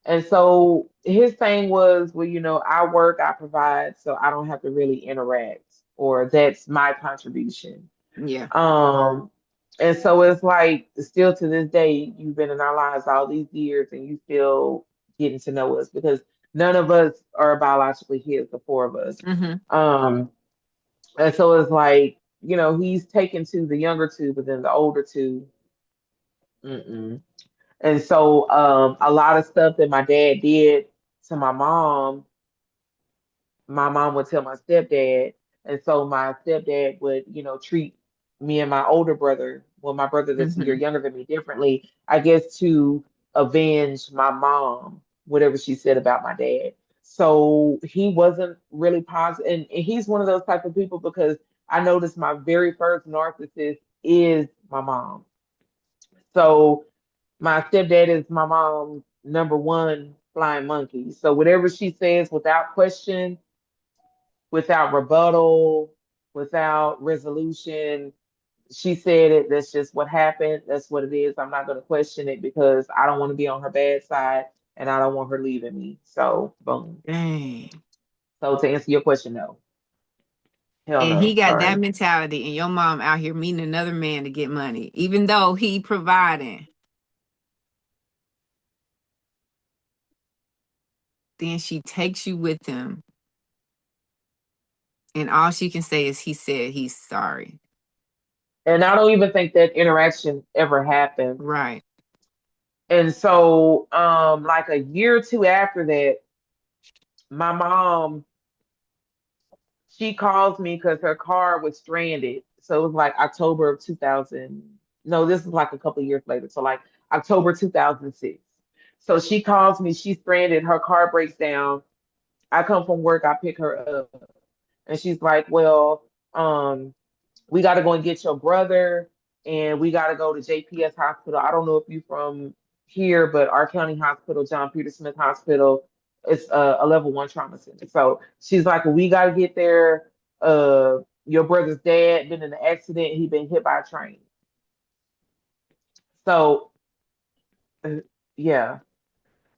and so his thing was, well, I work, I provide, so I don't have to really interact, or that's my contribution. Yeah. Um, and so it's like still to this day, you've been in our lives all these years, and you still getting to know us because none of us are biologically his, the four of us. Mm-hmm. Um, and so it's like, he's taken to the younger two, but then the older two, mm-mm. And so a lot of stuff that my dad did to my mom would tell my stepdad. And so my stepdad would, treat me and my older brother, well, my brother that's a year Mm-hmm. younger than me differently, I guess to avenge my mom, whatever she said about my dad. So he wasn't really positive. And he's one of those type of people because I noticed my very first narcissist is my mom. So my stepdad is my mom's number one flying monkey. So whatever she says without question, without rebuttal, without resolution. She said it. That's just what happened. That's what it is. I'm not going to question it because I don't want to be on her bad side and I don't want her leaving me. So, boom. Dang. So, to answer your question, no. Hell And he no. got that Sorry. mentality, and your mom out here meeting another man to get money, even though he providing. Then she takes you with him, and all she can say is he said he's sorry. And I don't even think that interaction ever happened. Right. And so, like a year or two after that, my mom she calls me because her car was stranded. So it was like October of 2000. No, this is like a couple of years later. So like October 2006. So she calls me. She's stranded. Her car breaks down. I come from work. I pick her up, and she's like, "Well, we got to go and get your brother, and we got to go to JPS Hospital. I don't know if you from here, but our county hospital, John Peter Smith Hospital, it's a level one trauma center. So she's like, well, we got to get there. Your brother's dad been in an accident. He been hit by a train. So uh, yeah.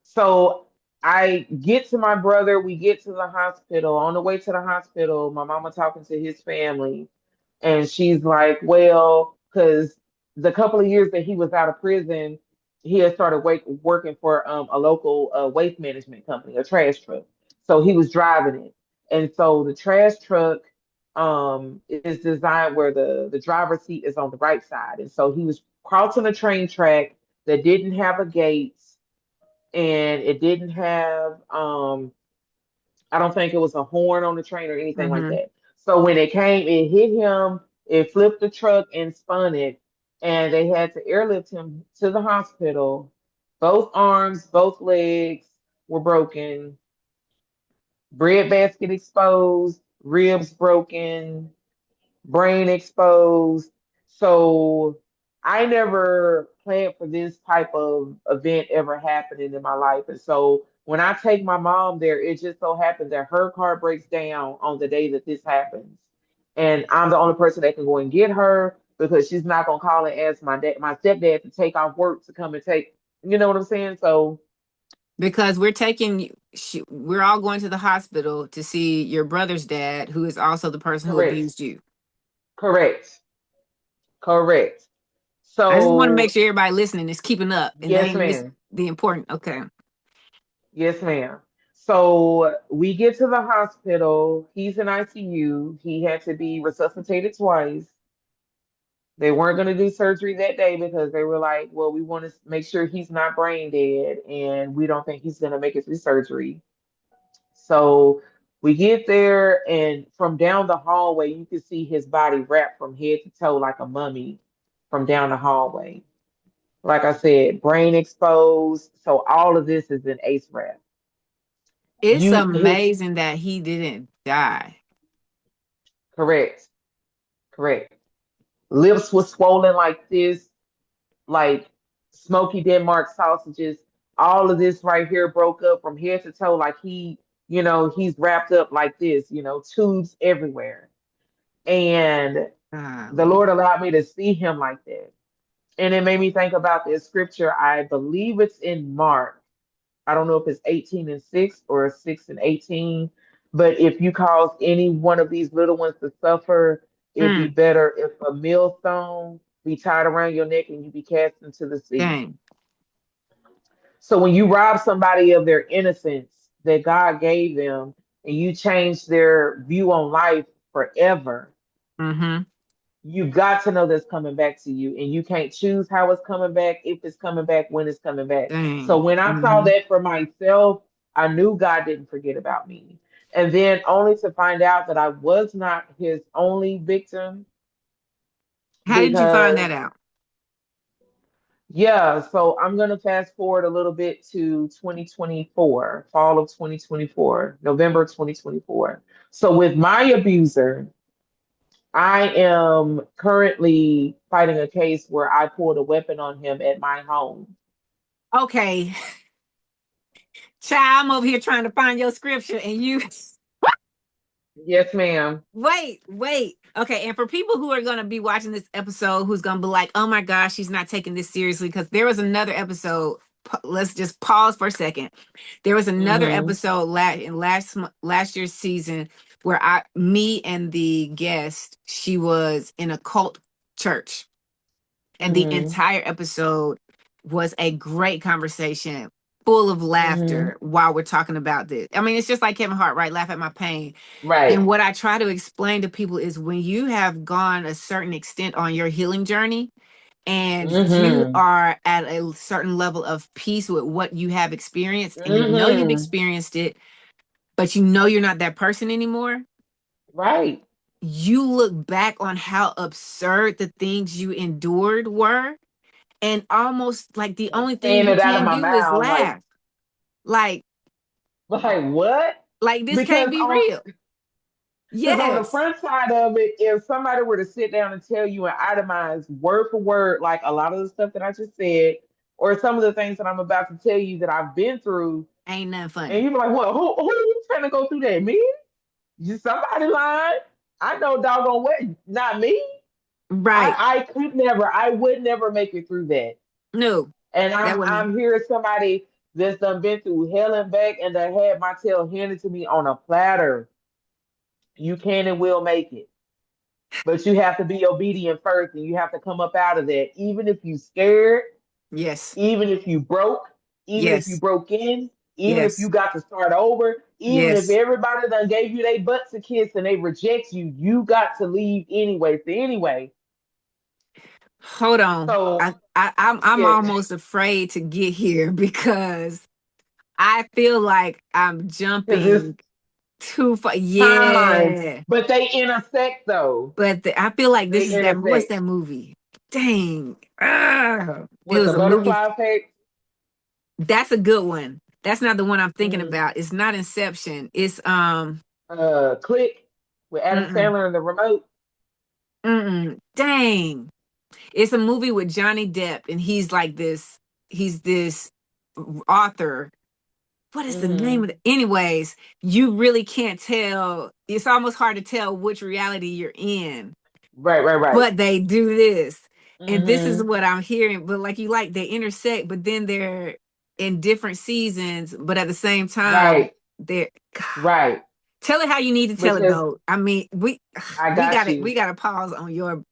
So I get to my brother. We get to the hospital. On the way to the hospital, my mama talking to his family. And she's like, well, because the couple of years that he was out of prison, he had started working for a local waste management company, a trash truck. So he was driving it. And so the trash truck is designed where the driver's seat is on the right side. And so he was crossing a train track that didn't have a gate and it didn't have I don't think it was a horn on the train or anything like Mm-hmm. that. So when it came, it hit him, it flipped the truck and spun it, and they had to airlift him to the hospital. Both arms, both legs were broken, breadbasket exposed, ribs broken, brain exposed. So I never planned for this type of event ever happening in my life. And so when I take my mom there, it just so happens that her car breaks down on the day that this happens. And I'm the only person that can go and get her because she's not gonna call and ask my stepdad to take off work to come and take, you know what I'm saying? So Because we're all going to the hospital to see your brother's dad, who is also the person who correct, abused you. correct, correct. I just want to make So sure everybody listening is keeping up and they yes, ain't miss ma'am. the important. Okay. Yes, ma'am. So we get to the hospital. He's in ICU. He had to be resuscitated twice. They weren't going to do surgery that day because they were like, well, we want to make sure he's not brain dead and we don't think he's going to make it through surgery. So we get there, and from down the hallway, you can see his body wrapped from head to toe like a mummy from down the hallway. Like I said, brain exposed. So all of this is in ACE wrap. It's You his amazing that he didn't die. correct. Correct. Lips was swollen like this, like smoky Denmark sausages. All of this right here broke up from head to toe, like he's wrapped up like this, tubes everywhere. And the Golly. Lord allowed me to see him like that. And it made me think about this scripture. I believe it's in Mark. I don't know if it's 18 and 6 or 6 and 18, but if you cause any one of these little ones to suffer, it'd be Mm, better if a millstone be tied around your neck and you be cast into the sea. dang. So when you rob somebody of their innocence that God gave them and you change their view on life forever, Mm-hmm. you got to know that's coming back to you, and you can't choose how it's coming back, if it's coming back, when it's coming back. So Dang. when I saw Mm-hmm. that for myself, I knew God didn't forget about me. And then only to find out that I was not his only victim, How did you find because that out? yeah, so I'm going to fast forward a little bit to 2024, fall of 2024, November 2024. So with my abuser, I am currently fighting a case where I pulled a weapon on him at my home. Okay. Child, I'm over here trying to find your scripture and you Yes, ma'am. wait. Okay, and for people who are going to be watching this episode who's going to be like, "Oh my gosh, she's not taking this seriously," because there was another episode. Let's just pause for a second. There was another Mm-hmm. episode in last year's season where me and the guest, she was in a cult church, and the Mm-hmm. entire episode was a great conversation full of Mm-hmm. laughter while we're talking about this. I mean, it's just like Kevin Hart, right? Laugh at my pain. And Right. what I try to explain to people is when you have gone a certain extent on your healing journey and you Mm-hmm. are at a certain level of peace with what you have experienced and you know you've Mm-hmm. experienced it, but you know you're not that person anymore, Right. you look back on how absurd the things you endured were, and almost like the Like only thing saying you it out of can my do is mouth, laugh. Like, like what? this can't Because be on real. because on the Yes. front side of it, if somebody were to sit down and tell you and itemize word for word, like a lot of the stuff that I just said, or some of the things that I'm about to tell you that I've been through, Ain't nothing and funny. you're like, well, who's trying to go through that? Me? You somebody lied. I know doggone what, not me. Right. I would never make it through that. No, And that wasn't. I'm here somebody that's done been through hell and back and that had my tail handed to me on a platter. You can and will make it. But you have to be obedient first and you have to come up out of that. Even if you scared, Yes. even if you broke, even if you Yes. broke in, even if you Yes. got to start over, even if Yes. everybody done gave you their butts a kiss and they reject you, you got to leave anyway. So anyway, Hold on. so I'm yeah, almost afraid to get here because I feel like I'm because it's jumping too far. timelines, Yeah. but they intersect though. But I feel like They this is that. What's intersect. that movie? Dang. It with was the a movie. butterfly effect. That's a good one. That's not the one I'm thinking Mm. about. It's not Inception. It's Click with Adam mm-mm, Sandler and the remote. dang. It's a movie with Johnny Depp, and he's this author. What is the name Hmm. of it? Anyways, you really can't tell. It's almost hard to tell which reality you're in, Right, right, right. but they do this. And this is Hmm. what I'm hearing. But like they intersect, but then they're in different seasons, but at the same time, Right, they're right. tell it how you need to tell it Because though. I mean, we I we got got it. We you. got to pause on your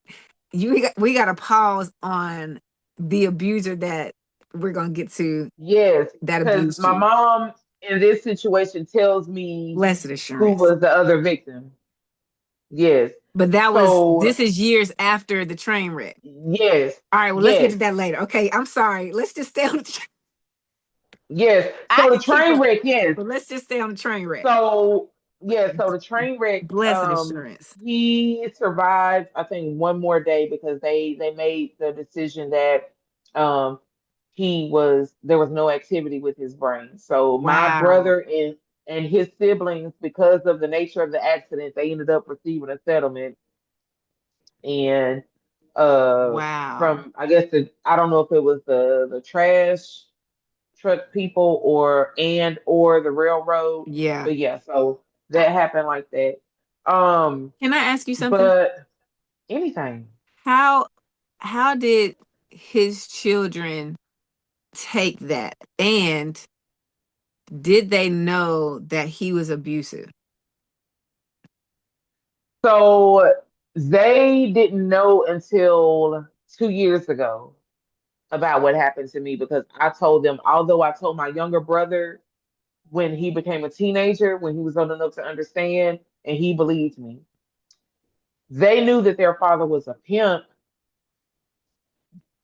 we got to pause on the abuser that we're gonna get to Yes, that because abused my you. mom in this situation tells me Blessed who assurance. was the other victim. Yes. But So this is years after the train wreck. yes, All right, well, let's get yes, to that later. Okay, I'm sorry. Let's just stay on the yes. I So the could keep train going, wreck, yes. but let's just stay on the train wreck. So yeah, so the train wreck, Blessed assurance. he survived, I think, one more day because they made the decision that um there was no activity with his brain. So my Wow. brother and his siblings, because of the nature of the accident, they ended up receiving a settlement. And Wow. from, I guess, I don't know if it was the trash truck people or the railroad. Yeah. But yeah, so that happened like that. Um, Can I ask you something? but anything. How how did his children take that? And did they know that he was abusive? So they didn't know until 2 years ago about what happened to me because I told them, although I told my younger brother when he became a teenager, when he was old enough to understand, and he believed me. They knew that their father was a pimp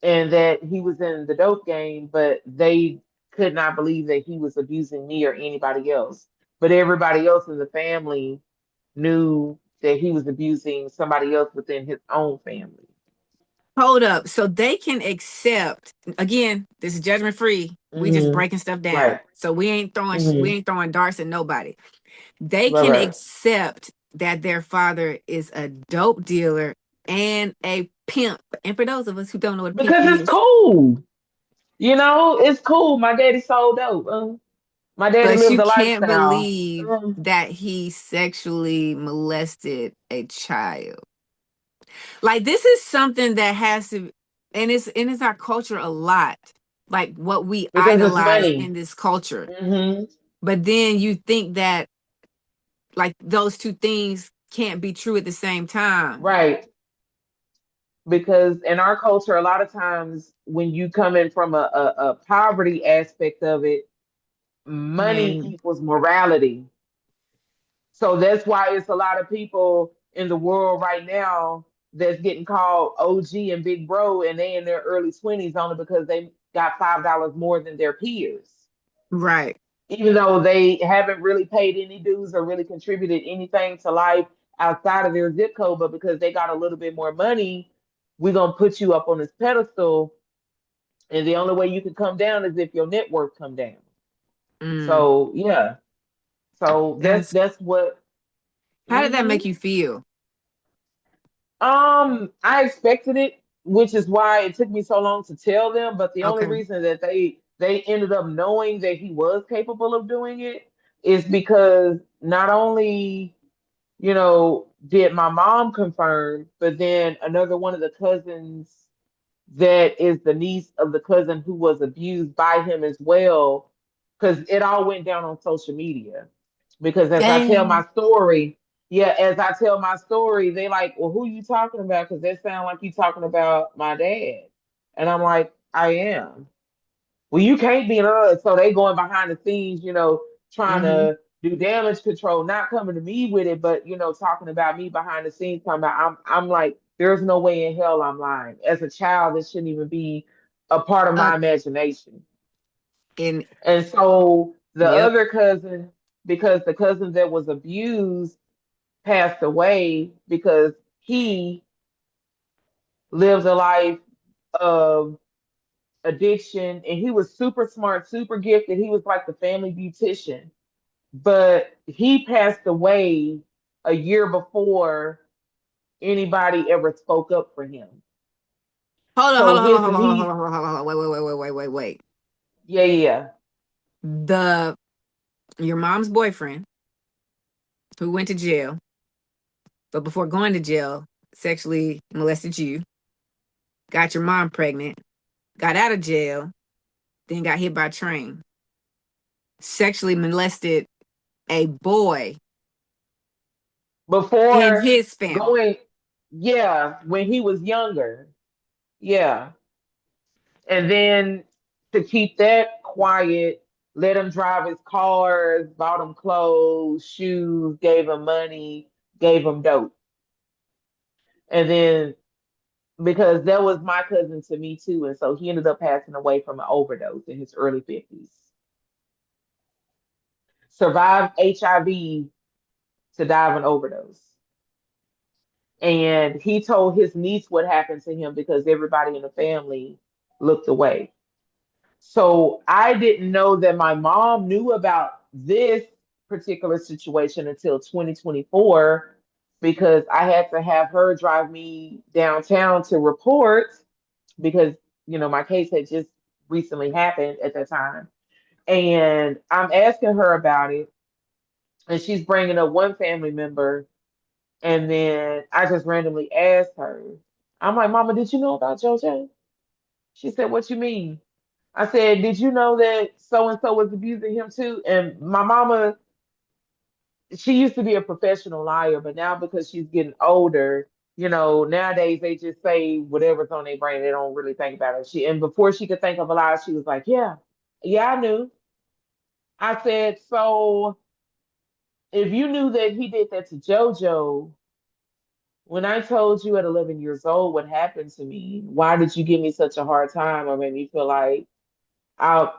and that he was in the dope game, but they could not believe that he was abusing me or anybody else. But everybody else in the family knew that he was abusing somebody else within his own family. Hold up. So they can accept again, this is judgment free. We just Hmm. breaking stuff down. Right. So we Hmm. ain't throwing darts at nobody. They Right, can right. accept that their father is a dope dealer and a pimp. And for those of us who don't know what a pimp Because it's is, cool. It's cool. My daddy sold dope. My daddy but lived you the can't lifestyle. believe that he sexually molested a child. Like this is something that has to, and it's our culture a lot. Like what we Because it's idolize money. in this culture. Hmm. But then you think that like those two things can't be true at the same time. Right. Because in our culture, a lot of times when you come in from a poverty aspect of it, money Man, equals morality. So that's why it's a lot of people in the world right now that's getting called OG and Big Bro, and they in their early 20s only because they got $5 more than their peers. right. Even though they haven't really paid any dues or really contributed anything to life outside of their zip code, but because they got a little bit more money, we're gonna put you up on this pedestal, and the only way you can come down is if your net worth come down. Mm, So yeah, so that's that's that's what. how did that Hmm. make you feel? I expected it, which is why it took me so long to tell them. But the only Okay. reason that they ended up knowing that he was capable of doing it is because not only did my mom confirm, but then another one of the cousins that is the niece of the cousin who was abused by him as well, because it all went down on social media. Because as I tell my Dang. story, yeah, as I tell my story, they like, well, who you talking about? Because they sound like you talking about my dad, and I'm like, I am. Well, you can't be another. So they going behind the scenes, trying Hmm. to do damage control, not coming to me with it, but talking about me behind the scenes, talking about I'm like, there's no way in hell I'm lying. As a child, this shouldn't even be a part of Uh, my imagination. and And so the yep. other cousin, because the cousin that was abused passed away because he lived a life of addiction, and he was super smart, super gifted. He was like the family beautician, but he passed away a year before anybody ever spoke up for him. Hold on, hold So on, hold his on, hold on, hold on, hold niece, on, hold on, hold on. Wait. yeah, yeah, The Your mom's boyfriend who went to jail, but before going to jail, sexually molested you, got your mom pregnant, got out of jail, then got hit by a train, sexually molested a boy in before his family. going, yeah, when he was younger, yeah. And then to keep that quiet, let him drive his cars, bought him clothes, shoes, gave him money, gave him dope. And then because that was my cousin to me too, and so he ended up passing away from an overdose in his early 50s. Survived HIV to die of an overdose. And he told his niece what happened to him because everybody in the family looked away. So I didn't know that my mom knew about this particular situation until 2024 because I had to have her drive me downtown to report because, my case had just recently happened at that time. And I'm asking her about it, and she's bringing up one family member. And then I just randomly asked her, I'm like, Mama, did you know about JoJo? She said, What you mean? I said, Did you know that so and so was abusing him too? And my mama, she used to be a professional liar, but now because she's getting older, nowadays they just say whatever's on their brain. They don't really think about it. And before she could think of a lie, she was like, Yeah, yeah, I knew. I said, So if you knew that he did that to JoJo, when I told you at 11 years old what happened to me, why did you give me such a hard time or make me feel like I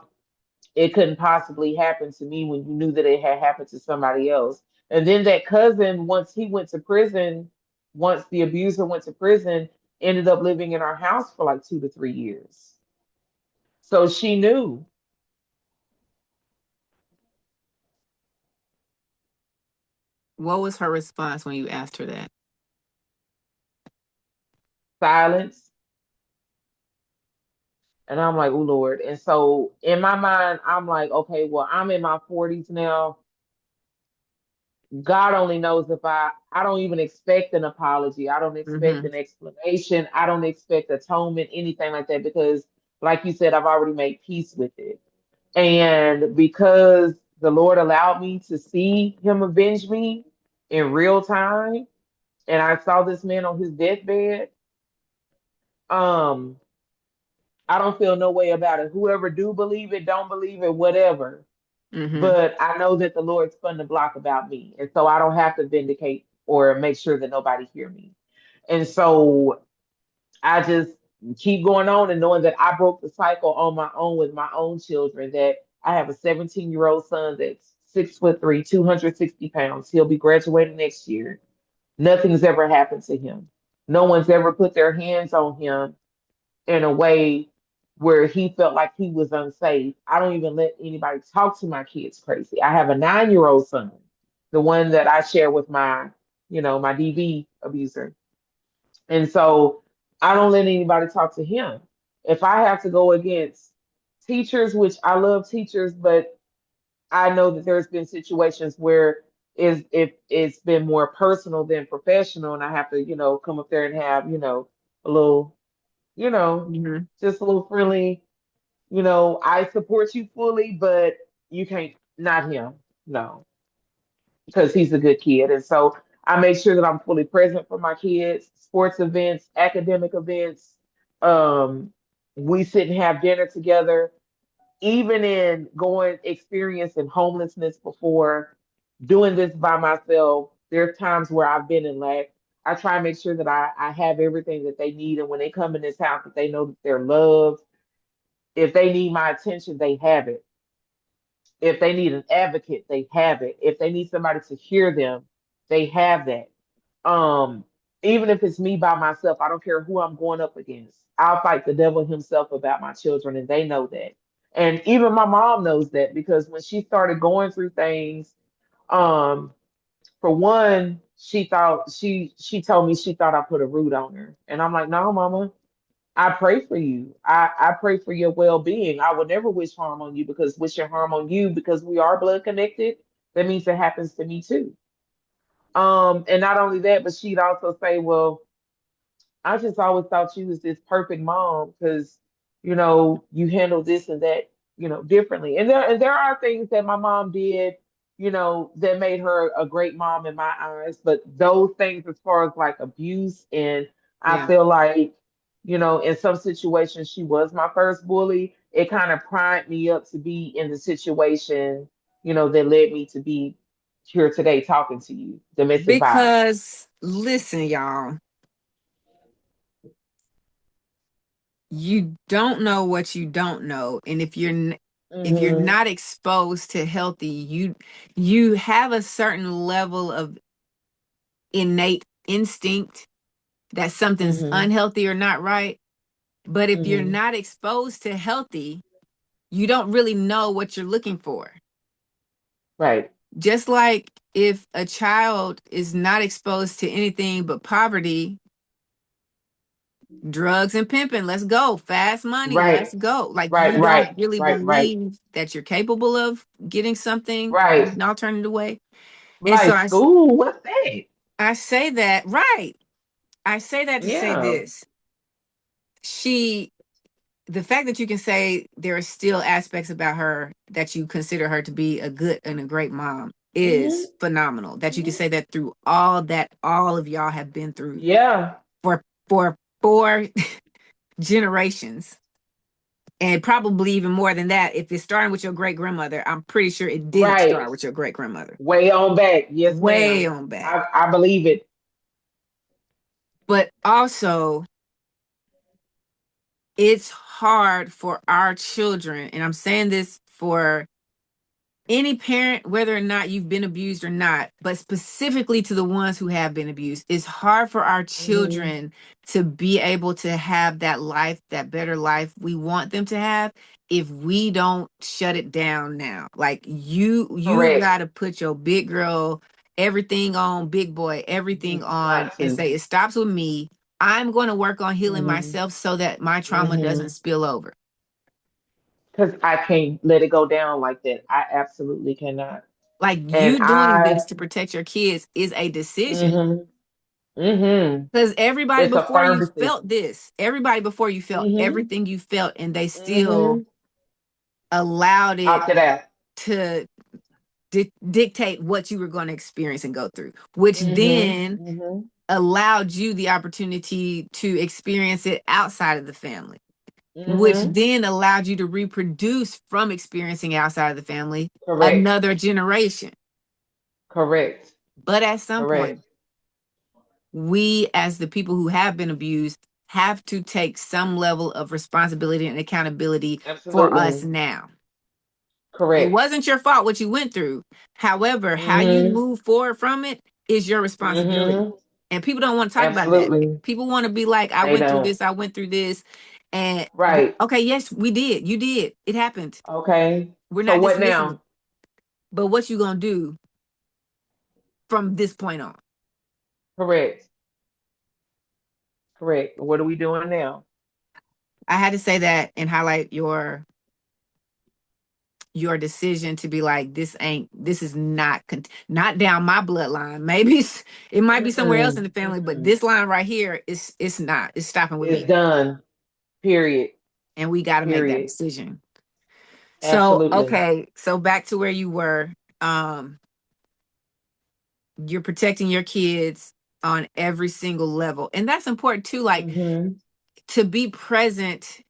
it couldn't possibly happen to me when you knew that it had happened to somebody else? And then that cousin, once he went to prison, once the abuser went to prison, ended up living in our house for like 2 to 3 years. So she knew. What was her response when you asked her that? Silence. And I'm like, oh Lord. And so in my mind, I'm like, okay, well, I'm in my 40s now. God only knows if I don't even expect an apology. I don't expect Mm-hmm. an explanation. I don't expect atonement, anything like that, because like you said, I've already made peace with it. And because the Lord allowed me to see him avenge me in real time, and I saw this man on his deathbed, um, I don't feel no way about it. Whoever do believe it, don't believe it, whatever. Mm-hmm. But I know that the Lord spun the block about me, and so I don't have to vindicate or make sure that nobody hear me. And so I just keep going on and knowing that I broke the cycle on my own with my own children. That I have a 17-year-old son that's 6'3", 260 pounds. He'll be graduating next year. Nothing's ever happened to him. No one's ever put their hands on him in a way where he felt like he was unsafe. I don't even let anybody talk to my kids crazy. I have a 9-year-old son, the one that I share with my DV abuser. And so I don't let anybody talk to him. If I have to go against teachers, which I love teachers, but I know that there's been situations where if it's been more personal than professional, and I have to, come up there and have, a little, you know, Mm-hmm. just a little friendly, I support you fully, but you can't, not him, no, because he's a good kid. And so I make sure that I'm fully present for my kids, sports events, academic events. Um, we sit and have dinner together, even in going experiencing homelessness before, doing this by myself. There's times where I've been in lack. I try and make sure that I have everything that they need. And when they come in this house, that they know that they're loved. If they need my attention, they have it. If they need an advocate, they have it. If they need somebody to hear them, they have that. Um, even if it's me by myself, I don't care who I'm going up against. I'll fight the devil himself about my children, and they know that. And even my mom knows that because when she started going through things, um, for one, she told me she thought I put a root on her. And I'm like, no, mama, I pray for you. I pray for your well-being. I would never wish harm on you because wishing harm on you because we are blood connected, that means it happens to me too. And not only that, but she'd also say, well, I just always thought you was this perfect mom because, you handle this and that, differently. And there are things that my mom did, that made her a great mom in my eyes. But those things, as far as like abuse, and I Yeah. feel like, in some situations she was my first bully. It kind of primed me up to be in the situation, that led me to be here today talking to you. Domestic violence. Because listen, y'all, you don't know what you don't know, and if you're Hmm. not exposed to healthy, you have a certain level of innate instinct that something's Hmm. unhealthy or not right. But if you're Hmm. not exposed to healthy, you don't really know what you're looking for. Right. Just like if a child is not exposed to anything but poverty, drugs and pimping, let's go. Fast money, let's Right. go. Like Right. you don't Right. really Right. Right. believe that you're capable of getting something Right. an alternative way. And so Like school. What's that? I say that, right. I say that to say Yeah. this. She the fact that you can say there are still aspects about her that you consider her to be a good and a great mom Hmm. is phenomenal. That you can Hmm. say that through all that all of y'all have been through Yeah. for four generations, and probably even more than that. If it's starting with your great grandmother, I'm pretty sure it didn't Right. start with your great grandmother. Way on back. Yes, Way ma'am. on back. I believe it. But also, it's hard for our children, and I'm saying this for any parent, whether or not you've been abused or not, but specifically to the ones who have been abused, it's hard for our Hmm. children to be able to have that life, that better life we want them to have, if we don't shut it down now. Like you Correct. got to put your big girl everything on, big boy everything You on, got and to. say it stops with me. I'm going to work on healing Hmm. myself so that my trauma Hmm. doesn't spill over. Because I can't let it go down like that. I absolutely cannot. Like And you doing I. this to protect your kids is a decision. Hmm. Hmm. Because everybody It's a before firm you felt decision. this. Everybody before you felt Hmm. everything you felt, and they still Hmm. allowed it Opted out. to dictate what you were going to experience and go through, which Hmm. then Hmm. allowed you the opportunity to experience it outside of the family, which Hmm. then allowed you to reproduce from experiencing outside of the family Correct. another generation. Correct. But at some point, Correct. we as the people who have been abused have to take some level of responsibility and accountability for us Absolutely. now. It Correct. wasn't your fault what you went through. However, how you Hmm. move forward from it is your responsibility. Hmm. And people don't want to talk about that. Absolutely. People want to be like, I They went through don't. this, I went through this. And Right. okay, yes, we did. You did. It happened. Okay. We're So not what dismissing it. now? But what you gonna do from this point on? Correct. Correct. What are we doing now? I had to say that and highlight your decision to be like, this is not down my bloodline. Maybe it might be somewhere else in Mm-mm. the family, but Mm-mm. this line right here is it's not, it's stopping with It's me, done. Period. and we got to make that Period. decision. So Absolutely. okay, so back to where you were. You're protecting your kids on every single level, and that's important too, like Mm-hmm. to be present,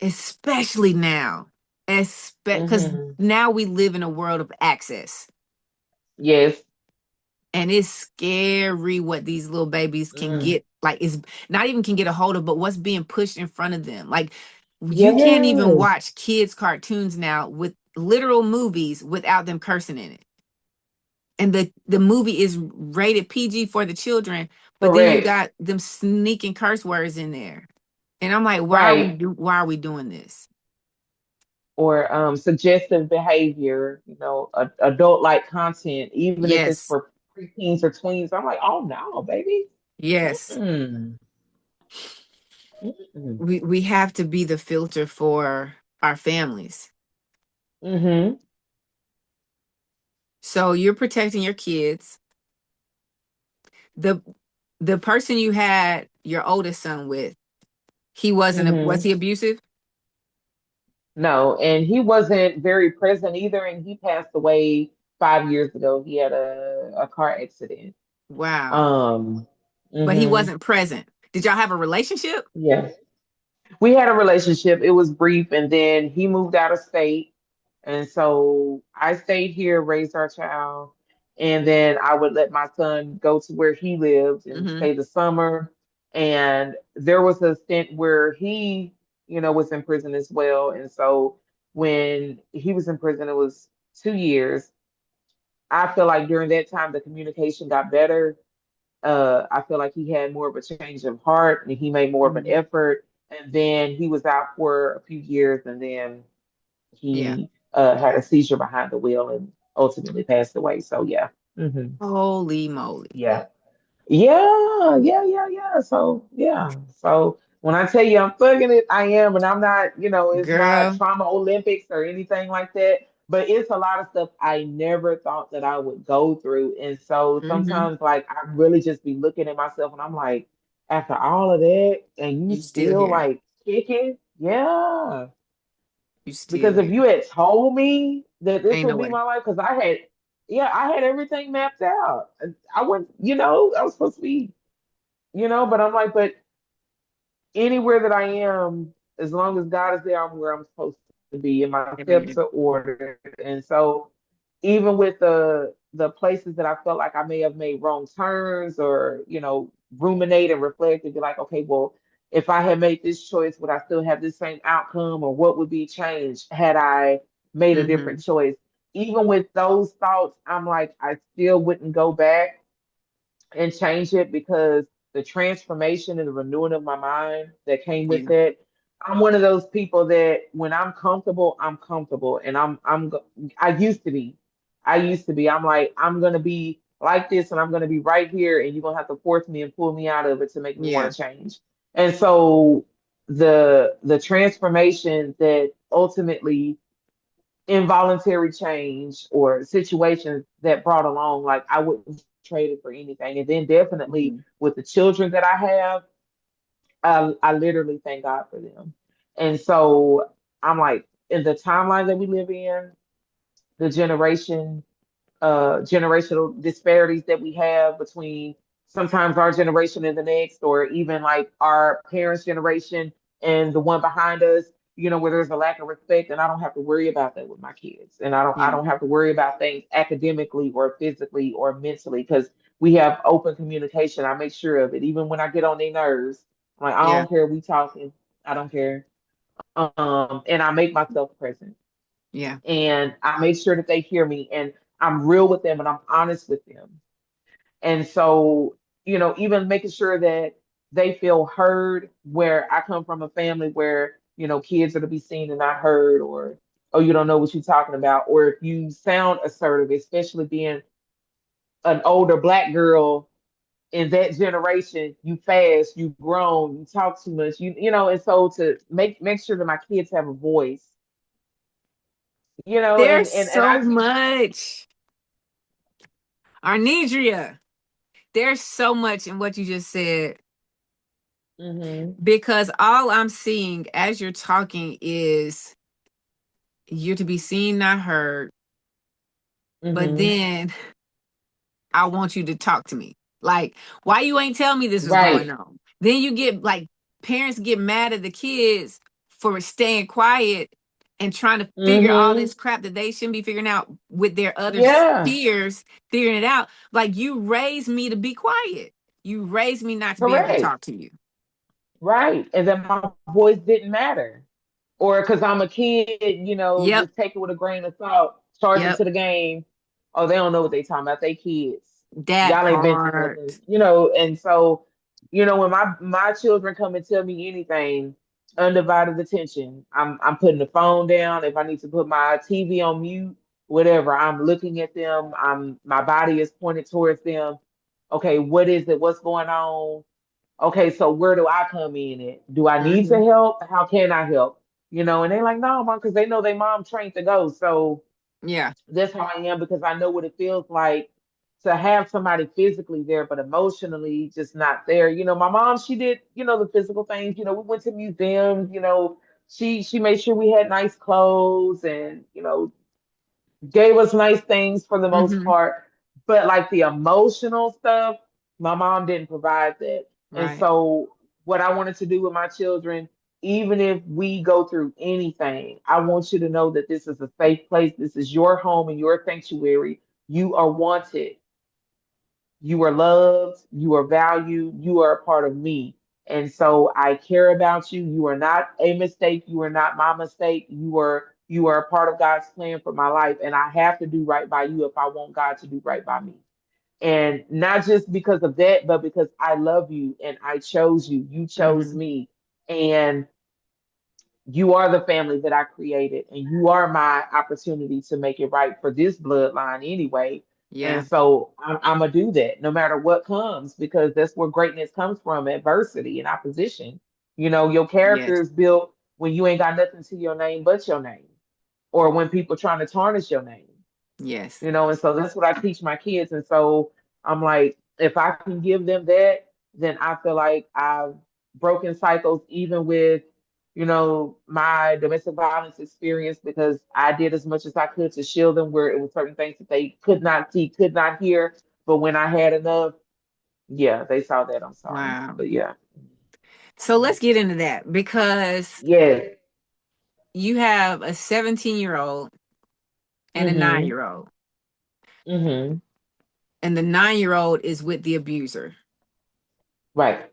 especially now, because Mm-hmm. now we live in a world of access. Yes. And it's scary what these little babies can Mm. get. Like, it's not even can get a hold of, but what's being pushed in front of them. Like, you can't even Yes. watch kids' cartoons now with literal movies without them cursing in it. and the movie is rated PG for the children, but then you Correct. got them sneaking curse words in there. And I'm like, Right. why are we doing this? Or suggestive behavior, adult like content, even if it's Yes. for preteens or tweens. I'm like, oh no, baby. Yes. Mm-mm. Mm-mm. We have to be the filter for our families. Mm-hmm. So you're protecting your kids. The the person you had your oldest son with, was Mm-hmm. he abusive? No, and he wasn't very present either, and he passed away 5 years ago. He had a car accident. Wow. Um, But he mm-hmm. wasn't present. Did y'all have a relationship? Yeah. We had a relationship. It was brief, and then he moved out of state. And so I stayed here, raised our child, and then I would let my son go to where he lived and Mm-hmm. stay the summer. And there was a stint where he, was in prison as well. And so when he was in prison, it was 2 years. I feel like during that time, the communication got better. I feel like he had more of a change of heart and he made more of an Mm-hmm. effort. And then he was out for a few years and then Yeah. he had a seizure behind the wheel and ultimately passed away. So, yeah. Hmm. Holy moly. Yeah. Yeah, yeah, yeah, yeah. So, yeah. So when I tell you I'm thugging it, I am, and I'm not, it's not Girl. trauma Olympics or anything like that. But it's a lot of stuff I never thought that I would go through. And so Mm-hmm. sometimes like I really just be looking at myself and I'm like, after all of that, and you You still still here. like kicking? Yeah. You still Because if you here. had told me that this Ain't would no be way. my life, because I had everything mapped out. I went, I was supposed to be, but I'm like, but anywhere that I am, as long as God is there, I'm where I'm supposed to be, and my steps Amen. are ordered. And so, even with the places that I felt like I may have made wrong turns, or ruminate and reflect and be like, okay, well, if I had made this choice, would I still have this same outcome, or what would be changed had I made a Mm-hmm. different choice? Even with those thoughts, I'm like, I still wouldn't go back and change it because the transformation and the renewing of my mind that came with Yeah. it. I'm one of those people that when I'm comfortable, and I used to be. I used to be. I'm like, I'm gonna be like this, and I'm gonna be right here, and you're gonna have to force me and pull me out of it to make me want Yeah. to change. And so the transformation that ultimately involuntary change or situations that brought along, like I wouldn't trade it for anything. And then definitely Mm-hmm. with the children that I have, I literally thank God for them. And so I'm like, in the timeline that we live in, the generational disparities that we have between sometimes our generation and the next, or even like our parents' generation and the one behind us, where there's a lack of respect, and I don't have to worry about that with my kids. And I Yeah. don't have to worry about things academically or physically or mentally because we have open communication. I make sure of it. Even when I get on their nerves, I'm like, I Yeah. don't care, we talking. I don't care. And I make myself present Yeah. and I make sure that they hear me and I'm real with them and I'm honest with them. And so, even making sure that they feel heard, where I come from a family where, kids are to be seen and not heard, or, oh, you don't know what you're talking about. Or if you sound assertive, especially being an older Black girl in that generation, you fast, you grown, you talk too much, and so to make sure that my kids have a voice, There's and I so much. Arnedria, there's so much in what you just said hmm because all I'm seeing as you're talking is you're to be seen, not heard. But hmm then I want you to talk to me. Like, why you ain't tell me this was going Right. on? Then you get like parents get mad at the kids for staying quiet and trying to figure all hmm this crap that they shouldn't be figuring out with their other Yeah, peers, figuring it out. Like you raised me to be quiet. You raised me not to be able to correct. talk to you. Right. And then my voice didn't matter. Or because I'm a kid, Yep. just take it with a grain of salt, charge it Yep. to the game. Oh, they don't know what they talking about. They kids. That Y'all ain't been through part. nothing, and so, when my children come and tell me anything, undivided attention. I'm putting the phone down. If I need to put my TV on mute, whatever, I'm looking at them. My body is pointed towards them. Okay, what is it? What's going on? Okay, so where do I come in at? Do I need to Hmm. help? How can I help? And they're like, no, mom, because they know their mom trained to go. So Yeah. that's how I am, because I know what it feels like to have somebody physically there, but emotionally just not there. My mom, she did, the physical things. We went to museums. She made sure we had nice clothes, and gave us nice things for the most Hmm. part. But like the emotional stuff, my mom didn't provide that. And Right. so, what I wanted to do with my children, even if we go through anything, I want you to know that this is a safe place. This is your home and your sanctuary. You are wanted. You are loved, you are valued, you are a part of me. And so I care about you. You are not a mistake. You are not my mistake. You are a part of God's plan for my life. And I have to do right by you if I want God to do right by me. And not just because of that, but because I love you and I chose you. You chose Hmm. me. And you are the family that I created, and you are my opportunity to make it right for this bloodline anyway. And Yeah. so I'm gonna do that no matter what comes, because that's where greatness comes from: adversity and opposition. Your character Yes. is built when you ain't got nothing to your name but your name, or when people trying to tarnish your name. Yes. And so that's what I teach my kids. And so I'm like, if I can give them that, then I feel like I've broken cycles, even with, my domestic violence experience, because I did as much as I could to shield them where it was certain things that they could not see, could not hear. But when I had enough, yeah, they saw that. I'm sorry. Wow. But yeah. So let's get into that because Yes. you have a 17-year-old and a Mm-hmm. 9-year-old, Mm-hmm. and the 9-year-old is with the abuser. Right.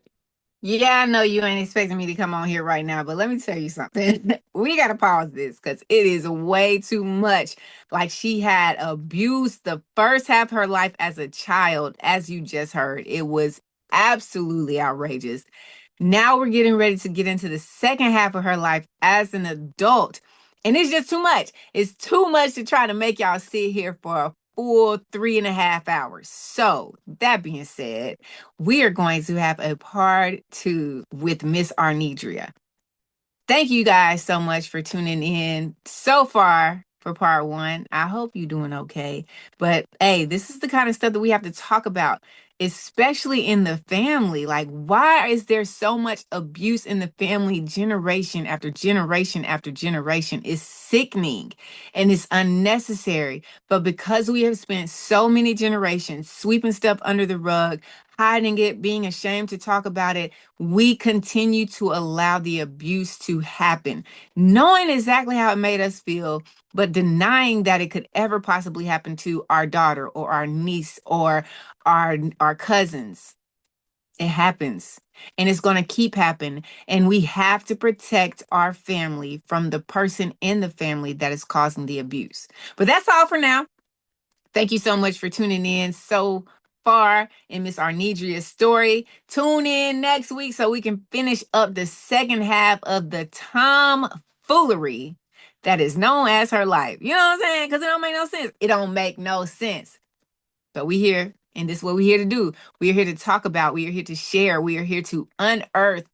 Yeah, I know you ain't expecting me to come on here right now, but let me tell you something. We got to pause this because it is way too much. Like, she had abused the first half of her life as a child, as you just heard. It was absolutely outrageous. Now we're getting ready to get into the second half of her life as an adult. And it's just too much. It's too much to try to make y'all sit here for a full 3.5 hours. So, that being said, we are going to have a part two with Miss Arnedria. Thank you guys so much for tuning in so far for part one. I hope you're doing okay. But hey, this is the kind of stuff that we have to talk about, especially in the family. Like, why is there so much abuse in the family generation after generation after generation? It's sickening and it's unnecessary. But because we have spent so many generations sweeping stuff under the rug, hiding it, being ashamed to talk about it, we continue to allow the abuse to happen, knowing exactly how it made us feel, but denying that it could ever possibly happen to our daughter or our niece or our cousins. It happens, and it's going to keep happening, and we have to protect our family from the person in the family that is causing the abuse. But that's all for now. Thank you so much for tuning in so far in Miss Arnedria's story. Tune in next week so we can finish up the second half of the tomfoolery that is known as her life. You know what I'm saying? Because it don't make no sense. It don't make no sense. But we here, and this is what we're here to do. We are here to talk about, we are here to share, we are here to unearth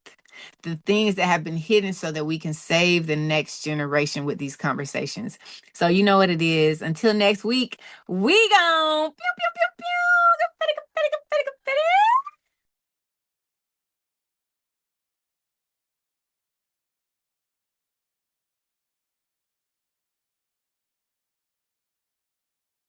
the things that have been hidden so that we can save the next generation with these conversations. So you know what it is. Until next week, we gone. Pew, pew, pew, pew.